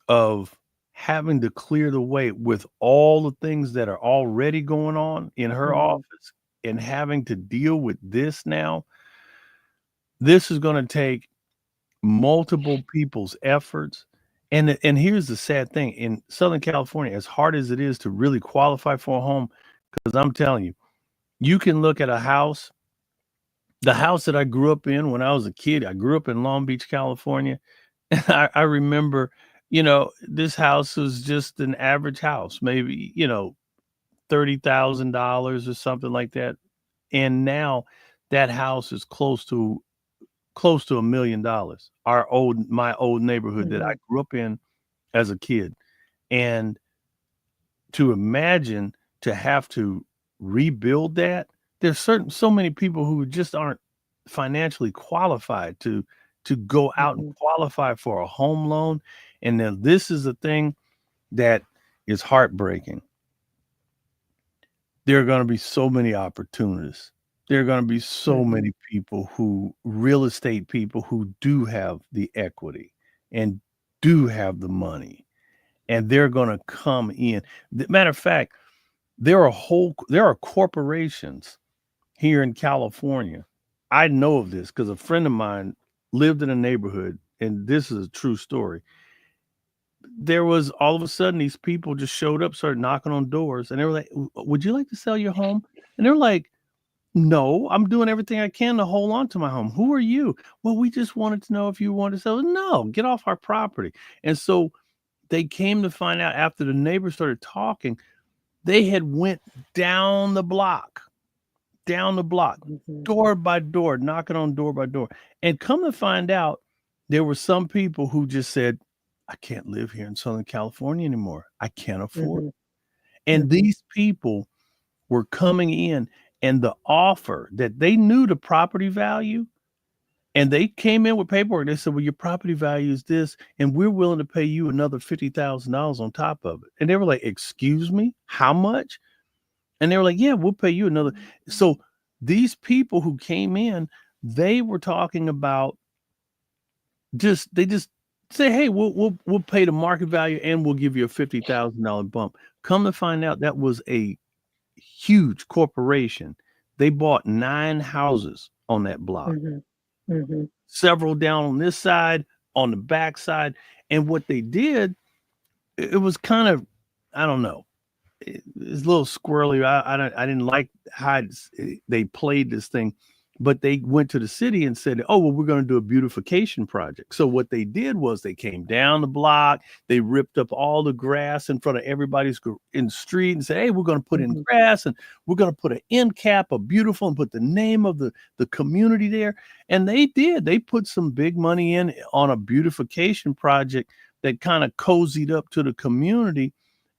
of having to clear the way with all the things that are already going on in her mhm, office and having to deal with this now. This is going to take multiple people's efforts. And here's the sad thing in Southern California, as hard as it is to really qualify for a home, because I'm telling you, you can look at a house, the house that I grew up in when I was a kid. I grew up in Long Beach, California. And I remember, this house was just an average house, maybe, $30,000 or something like that. And now that house is close to $1 million. My old neighborhood that I mhm, grew up in as a kid. And to imagine to have to rebuild that, there's so many people who just aren't financially qualified to go out and mhm, qualify for a home loan. And then this is a thing that is heartbreaking. There are going to be so many opportunities. There are going to be so mhm, many real estate people who do have the equity and do have the money, and they're going to come in. Matter of fact, there are corporations here in California. I know of this because a friend of mine lived in a neighborhood, and this is a true story. There was all of a sudden these people just showed up, started knocking on doors, and they were like, Would you like to sell your home? And they're like, No, I'm doing everything I can to hold on to my home. Who are you? Well, we just wanted to know if you wanted to sell. No, get off our property. And so they came to find out after the neighbors started talking, they had went down the block, down the block, mhm, door by door, knocking on door by door. And come to find out, there were some people who just said, I can't live here in Southern California anymore. I can't afford mhm, it. And mhm, these people were coming in, and the offer that they knew the property value, and they came in with paperwork. They said, well, your property value is this, and we're willing to pay you another $50,000 on top of it. And they were like, excuse me, how much? And they were like, yeah, we'll pay you another. So these people who came in, they were talking about they just say, hey, we'll pay the market value and we'll give you a $50,000 bump. Come to find out, that was a huge corporation. They bought 9 houses on that block, several down on this side, on the back side. And what they did, it was kind of, I don't know, it's a little squirrely. I didn't like how they played this thing, but they went to the city and said, oh, well, we're going to do a beautification project. So what they did was they came down the block, they ripped up all the grass in front of everybody's in the street and said, hey, we're going to put in grass and we're going to put an end cap of beautiful and put the name of the community there. And they did. They put some big money in on a beautification project that kind of cozied up to the community.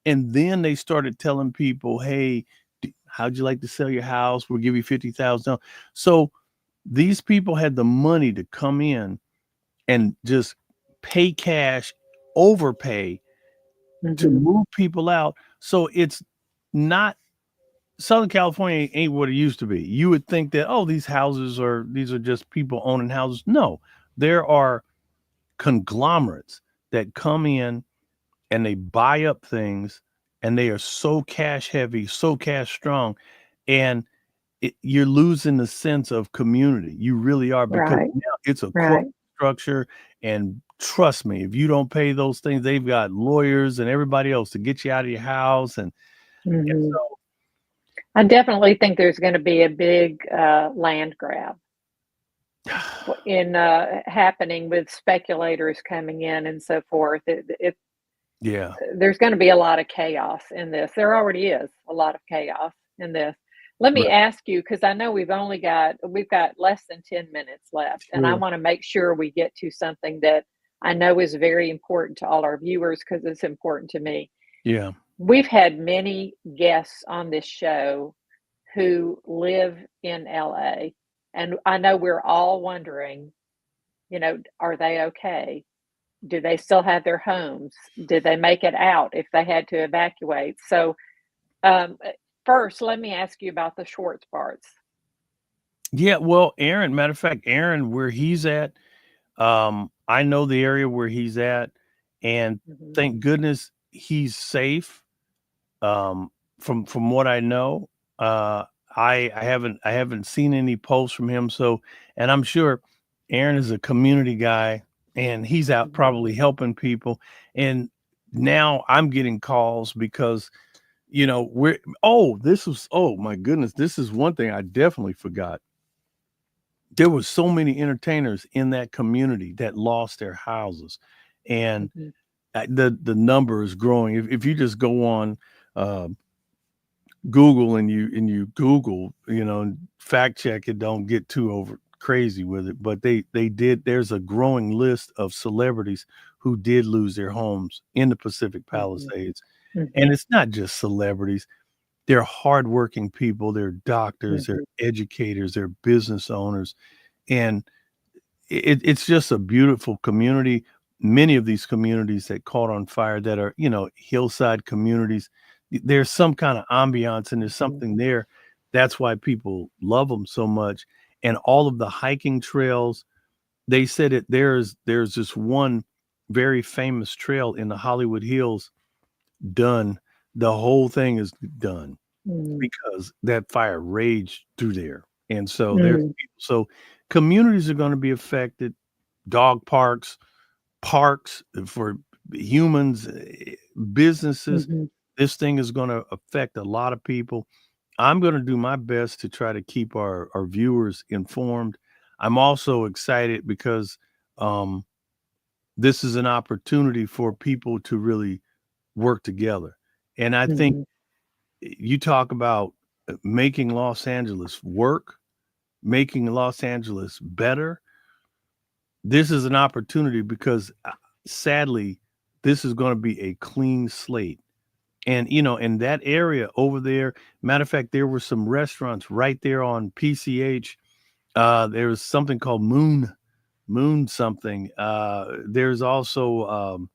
And then they started telling people, hey, how'd you like to sell your house? We'll give you $50,000. So these people had the money to come in and just pay cash, overpay to move people out. So it's not, Southern California ain't what it used to be. You would think that, oh, these are just people owning houses. No, there are conglomerates that come in and they buy up things, and they are so cash heavy, so cash strong, and you're losing the sense of community. You really are, because now it's a corporate structure, and trust me, if you don't pay those things, they've got lawyers and everybody else to get you out of your house, and so I definitely think there's going to be a big land grab in happening with speculators coming in and so forth. yeah, There's going to be a lot of chaos in this. There already is a lot of chaos in this. Let me ask you, because I know we've got less than 10 minutes left, and I want to make sure we get to something that I know is very important to all our viewers, because it's important to me. Yeah. We've had many guests on this show who live in LA, and I know we're all wondering, are they okay? Do they still have their homes? Did they make it out if they had to evacuate? So first, let me ask you about the Schwartz parts. Yeah, well, matter of fact, Aaron, where he's at, I know the area where he's at, and thank goodness he's safe. From what I know, I haven't seen any posts from him. So, and I'm sure Aaron is a community guy, and he's out probably helping people. And now I'm getting calls because, oh my goodness, this is one thing I definitely forgot. There was so many entertainers in that community that lost their houses, and the number is growing. If you just go on Google and you Google, fact check it, don't get too over crazy with it, but they did. There's a growing list of celebrities who did lose their homes in the Pacific Palisades. And it's not just celebrities. They're hardworking people. They're doctors, they're educators, they're business owners. And it's just a beautiful community. Many of these communities that caught on fire that are, hillside communities, there's some kind of ambiance and there's something there. That's why people love them so much. And all of the hiking trails, they said it, there's this one very famous trail in the Hollywood Hills done. The whole thing is done because that fire raged through there. And so so communities are going to be affected. Dog parks for humans, businesses. This thing is going to affect a lot of people. I'm going to do my best to try to keep our viewers informed. I'm also excited because this is an opportunity for people to really work together. And I think you talk about making Los Angeles work, making Los Angeles better. This is an opportunity because sadly, this is going to be a clean slate. And, in that area over there, matter of fact, there were some restaurants right there on PCH. There was something called Moon something. There's also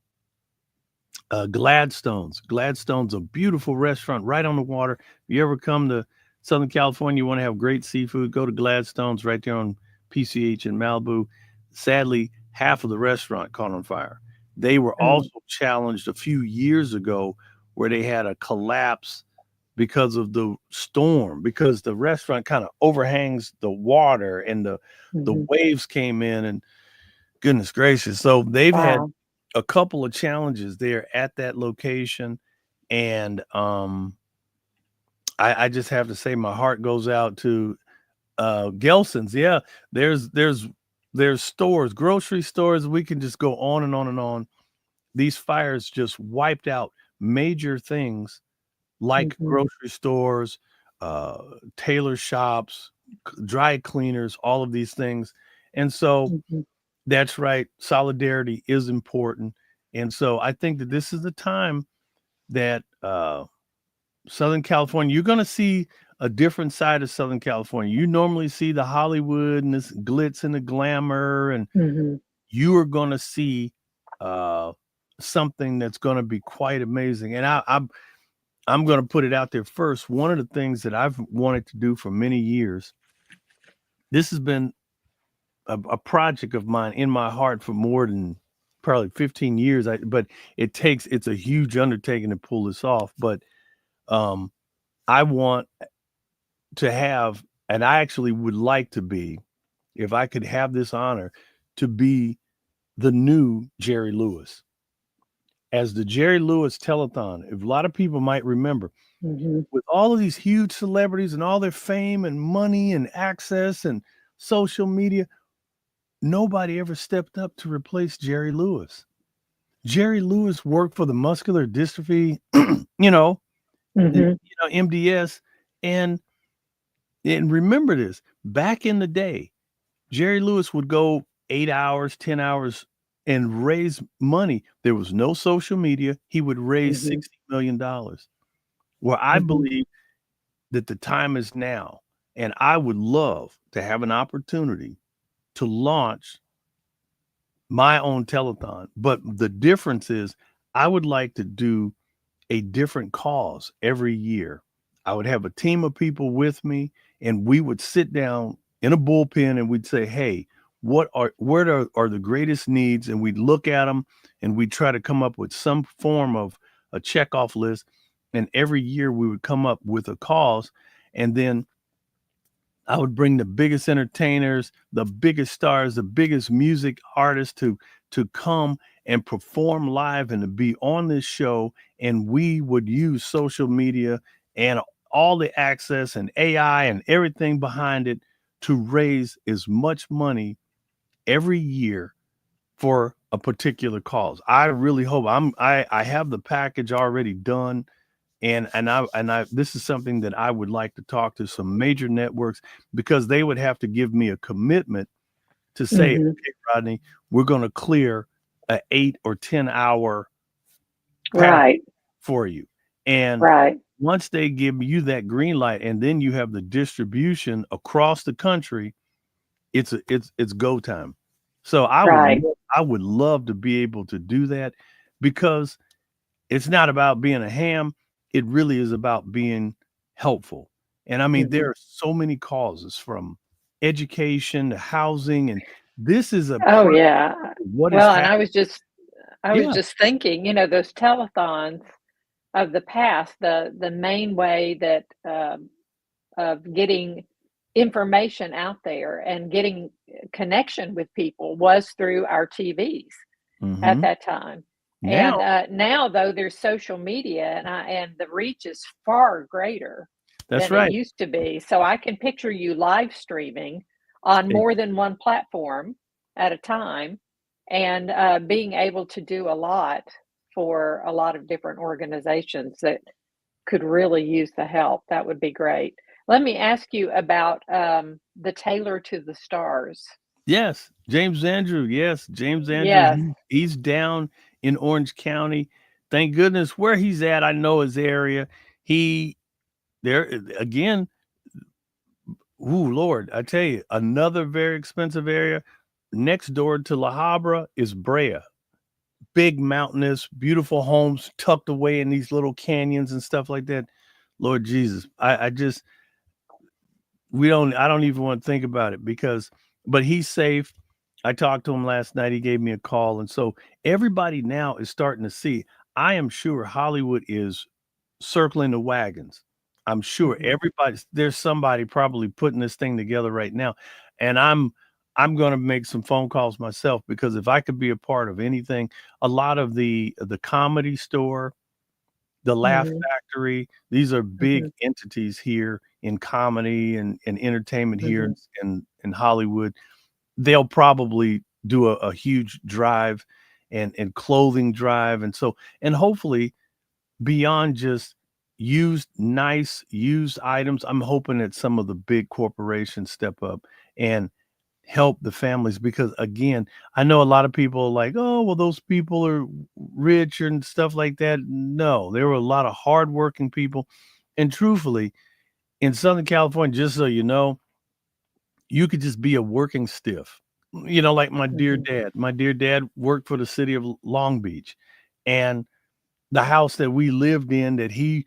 Gladstone's. Gladstone's a beautiful restaurant right on the water. If you ever come to Southern California, you want to have great seafood, go to Gladstone's right there on PCH in Malibu. Sadly, half of the restaurant caught on fire. They were Mm. also challenged a few years ago where they had a collapse because of the storm, because the restaurant kind of overhangs the water and the Mhm. waves came in, and goodness gracious. So they've had Wow. a couple of challenges there at that location. And I just have to say my heart goes out to Gelson's. Yeah, there's stores, grocery stores. We can just go on and on and on. These fires just wiped out major things like Mhm. grocery stores, tailor shops, dry cleaners, all of these things. And so Mhm. that's right, solidarity is important. And so I think that this is the time that Southern California, you're going to see a different side of Southern California. You normally see the Hollywood and this glitz and the glamour, and Mhm. you are going to see uh, something that's going to be quite amazing. And I'm going to put it out there first. One of the things that I've wanted to do for many years, this has been a project of mine in my heart for more than probably 15 years. But it's a huge undertaking to pull this off. But um, I want to have, and I actually would like to be, if I could have this honor, to be the new Jerry Lewis. As the Jerry Lewis telethon, if a lot of people might remember, Mhm. with all of these huge celebrities and all their fame and money and access and social media, nobody ever stepped up to replace Jerry Lewis. Jerry Lewis worked for the muscular dystrophy, you know, Mhm. MDS, and remember this, back in the day, Jerry Lewis would go 8 hours, 10 hours and raise money. There was no social media. He would raise Mhm. $60 million. Well, I Mhm. believe that the time is now. And I would love to have an opportunity to launch my own telethon. But the difference is I would like to do a different cause every year. I would have a team of people with me, and we would sit down in a bullpen and we'd say, hey, where are the greatest needs? And we'd look at them and we'd try to come up with some form of a checkoff list. And every year we would come up with a cause. And then I would bring the biggest entertainers, the biggest stars, the biggest music artists to come and perform live and to be on this show. And we would use social media and all the access and AI and everything behind it to raise as much money every year for a particular cause. I really hope I have the package already done, and I this is something that I would like to talk to some major networks, because they would have to give me a commitment to say, Mhm. okay, Rodney, we're going to clear a 8 or 10 hour pack Right. for you. And Right. once they give you that green light, and then you have the distribution across the country, it's go time. So Right. I would love to be able to do that, because it's not about being a ham. It really is about being helpful. And I mean, there Mhm. are so many causes, from education to housing, and this is a Oh, prime yeah. of what is Well, and happening. I was Yeah, just thinking, those telethons of the past, the main way that, of getting information out there and getting connection with people was through our TVs at hmm that time. now And now, though, there's social media, and the reach is far greater that's than it right. used to be. So I can picture you live streaming on more than one platform at a time, and being able to do a lot for a lot of different organizations that could really use the help. That would be great. Let me ask you about the Tailor to the Stars. Yes, James Andrew. Yes, James Andrew. Yes. He's down in Orange County. Thank goodness where he's at. I know his area. He there again. Ooh, Lord, I tell you, another very expensive area next door to La Habra is Brea. Big mountainous, beautiful homes tucked away in these little canyons and stuff like that. Lord Jesus, I just I don't even want to think about it, because but he's safe. I talked to him last night. He gave me a call. And so everybody now is starting to see. I am sure Hollywood is circling the wagons. I'm sure there's somebody probably putting this thing together right now. And I'm going to make some phone calls myself, because if I could be a part of anything, a lot of the Comedy Store, the Laugh Mhm. Factory, these are big Mhm. entities here in comedy and entertainment here Mhm. in Hollywood. They'll probably do a huge drive and clothing drive. And so, and hopefully beyond just nice used items, I'm hoping that some of the big corporations step up and help the families, because again, I know a lot of people are like, oh, well, those people are rich and stuff like that. No, there were a lot of hardworking people. And truthfully, in Southern California, just so you know, you could just be a working stiff. Like my dear Mhm. dad. My dear dad worked for the city of Long Beach. And the house that we lived in, that he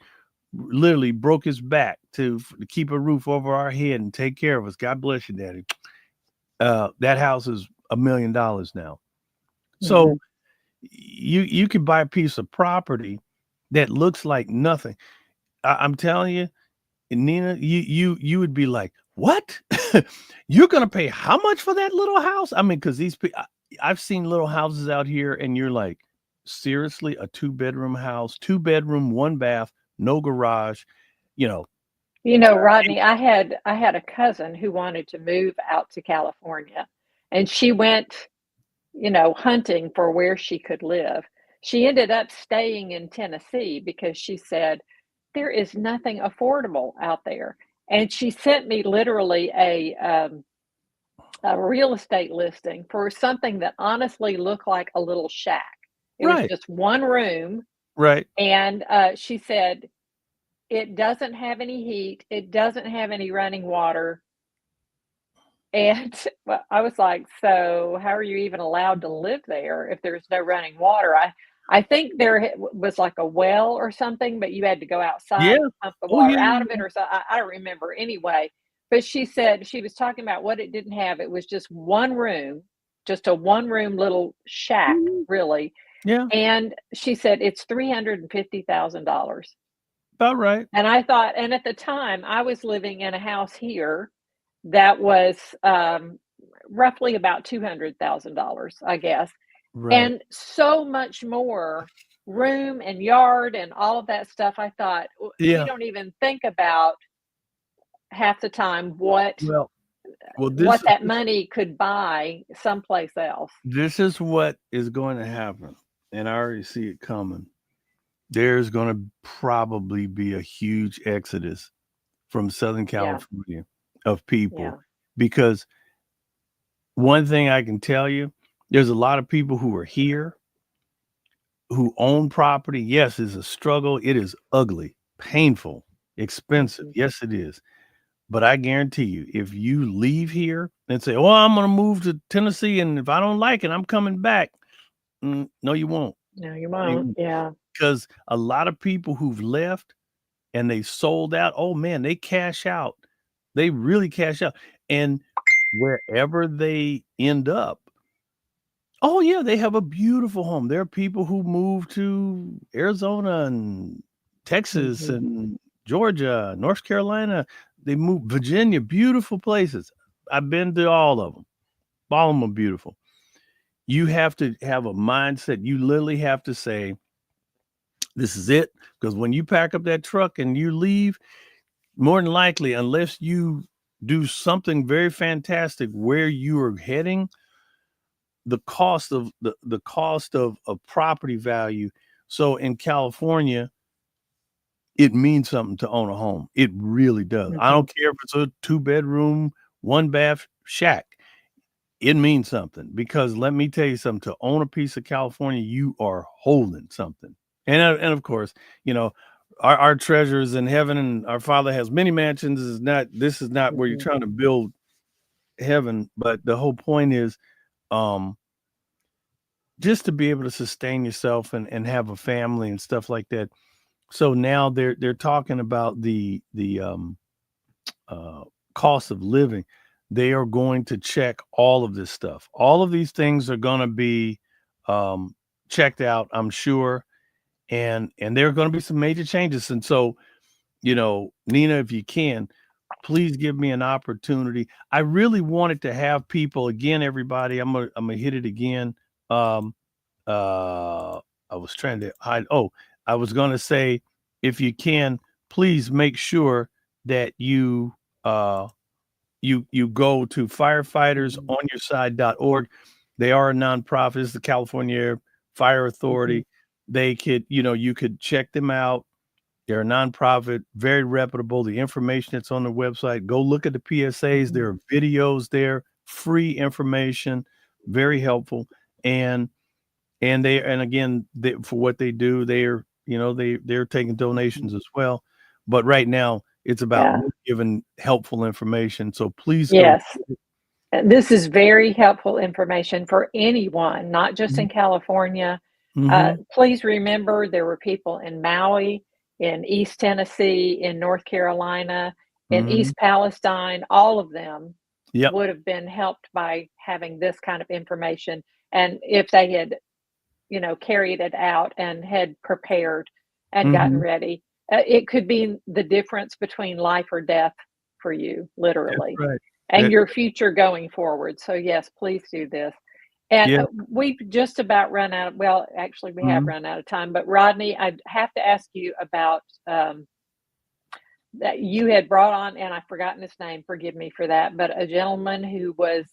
literally broke his back to keep a roof over our head and take care of us. God bless you, Daddy. That house is $1 million now. So Mhm. you could buy a piece of property that looks like nothing. I'm telling you, Nina, you would be like, what? You're gonna pay how much for that little house? I mean, because I've seen little houses out here, and you're like, seriously, a 2-bedroom house, 2 bedroom, 1 bath, no garage, you know. Rodney, I had a cousin who wanted to move out to California, and she went, hunting for where she could live. She ended up staying in Tennessee because she said there is nothing affordable out there. And she sent me literally a real estate listing for something that honestly looked like a little shack. It was Right, just one room, right. and she said it doesn't have any heat, it doesn't have any running water. And well, I was like, "So, how are you even allowed to live there if there's no running water?" I think there was like a well or something, but you had to go Yeah. outside to pump the Oh, water yeah, out yeah, of it, yeah. or so I don't remember anyway. But she said she was talking about what it didn't have. It was just one room, just a one-room little shack, Mhm. really. Yeah, And she said it's $350,000. about right. And I thought, and at the time, I was living in a house here that was roughly about $200,000, I guess, Right. and so much more room and yard and all of that stuff. I thought we Yeah. don't even think about half the time Well well, what that money could buy someplace else. this is what is going to happen, and I already see it coming. There's gonna probably be a huge exodus from Southern Yeah, California of people, yeah. because one thing I can tell you, there's a lot of people who are here who own property. Yes, it's a struggle. It is ugly, painful, expensive. Mhm. Yes, it is. But I guarantee you, if you leave here and say, "Oh, I'm gonna move to Tennessee, and if I don't like it, I'm coming back." No, you won't. No, you won't. Yeah. Because a lot of people who've left and they sold out, oh man, they cash out. They really cash out. And wherever they end up, oh yeah, they have a beautiful home. There are people who move to Arizona and Texas Mhm. and Georgia, North Carolina. They move Virginia, beautiful places. I've been to all of them. All of them are beautiful. You have to have a mindset. You literally have to say, this is it. Because when you pack up that truck and you leave, more than likely, unless you do something very fantastic where you are heading, the cost of property value. So in California, it means something to own a home. It really does. I Mhm. don't care if it's a 2 bedroom, 1 bath shack. It means something, because let me tell you something, to own a piece of California, you are holding something. And of course, you know, our treasure is in heaven, and our Father has many mansions. This is not where you're Mhm. trying to build heaven, but the whole point is, um, just to be able to sustain yourself and have a family and stuff like that. So now they're talking about the uh, cost of living. they are going to check all of this stuff. All of these things are going to be checked out, I'm sure, and there are going to be some major changes. And so, Nina, if you can, please give me an opportunity. I really wanted to have people again, everybody. I'm gonna hit it again. Um, I was trying to hide. Oh, I was gonna say, if you can, please make sure that you you go to firefightersonyourside.org. They are a nonprofit. It's the California Fire Authority. They could, you could check them out. They're a nonprofit, very reputable. The information that's on the website, go look at the PSAs. There are videos there, free information, very helpful. And again, for what they do, they're taking donations as well. But right now, it's about giving helpful information. So please go. Yes. This is very helpful information for anyone, not just in California. Please remember there were people in Maui, in East Tennessee, in North Carolina, in East Palestine. All of them would have been helped by having this kind of information. And if they had, carried it out and had prepared and gotten ready, it could be the difference between life or death for you, literally. That's right. And your future going forward. So yes, please do this. And we've just about run out. Well, actually, we have run out of time. But Rodney, I have to ask you about that you had brought on, and I've forgotten his name. Forgive me for that. But a gentleman who was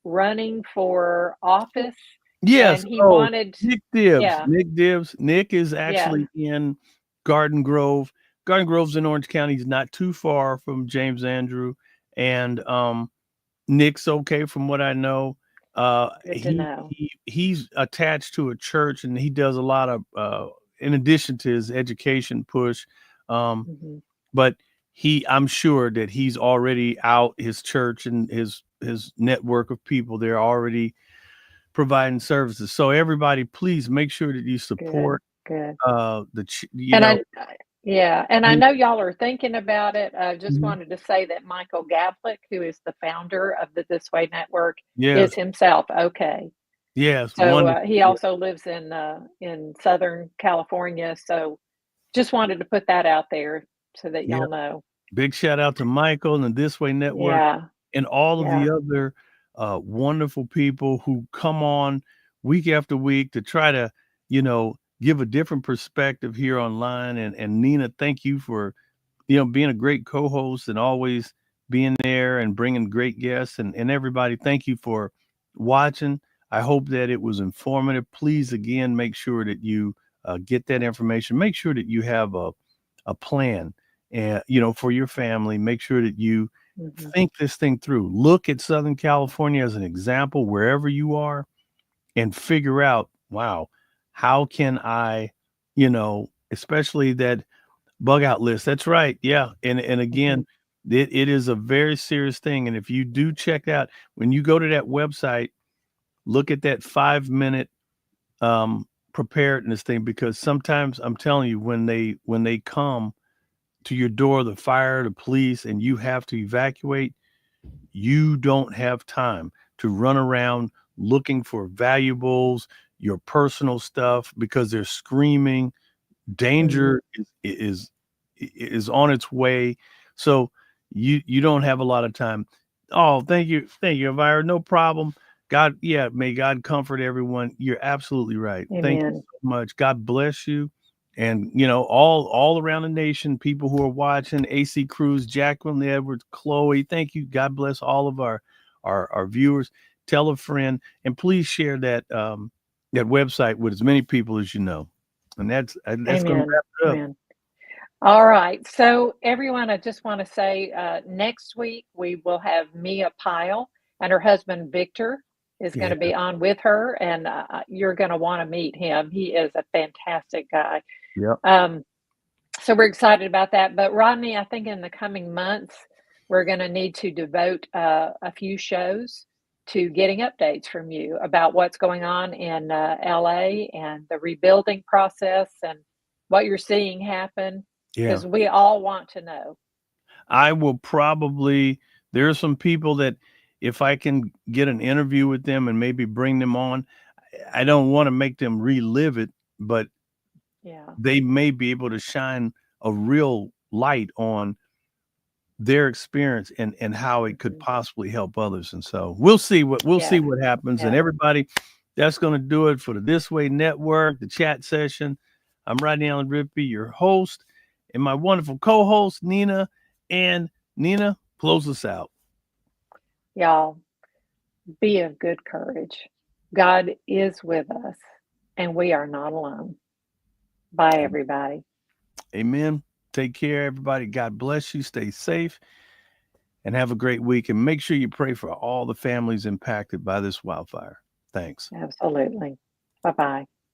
running for office. Yes, and he wanted Nick Dibbs. Nick Dibbs. Nick is actually in Garden Grove. Garden Grove's in Orange County. He's not too far from James Andrew. And Nick's okay from what I know. He's attached to a church, and he does a lot of in addition to his education push. But I'm sure that he's already out, his church and his network of people, they're already providing services. So everybody, please make sure that you support good. And I know y'all are thinking about it. I just wanted to say that Michael Gavlik, who is the founder of the This Way Network, is himself okay. Yes. So he also lives in Southern California. So just wanted to put that out there so that y'all know. Big shout out to Michael and the This Way Network and all of the other wonderful people who come on week after week to try to, give a different perspective here online. And Nina, thank you for, being a great co-host and always being there and bringing great guests. And everybody, thank you for watching. I hope that it was informative. Please, again, make sure that you get that information. Make sure that you have a plan, for your family. Make sure that you think this thing through. Look at Southern California as an example, wherever you are, and figure out, wow, how can I, especially that bug out list. That's right. Yeah. And again, it is a very serious thing. And if you do check out, when you go to that website, look at that 5-minute preparedness thing, because sometimes I'm telling you, when they come to your door, the fire, the police, and you have to evacuate, you don't have time to run around looking for valuables, your personal stuff, because they're screaming. Danger is on its way. So you don't have a lot of time. Oh, thank you, Elvira. No problem. God, may God comfort everyone. You're absolutely right. Amen. Thank you so much. God bless you. And all around the nation, people who are watching, AC Cruz, Jacqueline Edwards, Chloe, thank you. God bless all of our viewers. Tell a friend, and please share that that website with as many people as you know. And that's going to wrap it up. Amen. All right. So everyone, I just want to say next week we will have Mia Pyle, and her husband Victor is going to be on with her, and you're going to want to meet him. He is a fantastic guy. So we're excited about that. But Rodney, I think in the coming months, we're going to need to devote a few shows to getting updates from you about what's going on in LA and the rebuilding process and what you're seeing happen, because we all want to know. I will probably There are some people that if I can get an interview with them and maybe bring them on, I don't want to make them relive it, but Yeah. they may be able to shine a real light on their experience and how it could Mhm. possibly help others. And so we'll see Yeah. what happens. And Yeah. everybody, that's going to do it for the This Way Network, the chat session. I'm Rodney Allen Rippey, your host, and my wonderful co-host, Nina. And Nina, close us out. Y'all, be of good courage. God is with us, and we are not alone. Bye, everybody. Amen. Take care, everybody. God bless you. Stay safe and have a great week. And make sure you pray for all the families impacted by this wildfire. Thanks. Absolutely. Bye bye.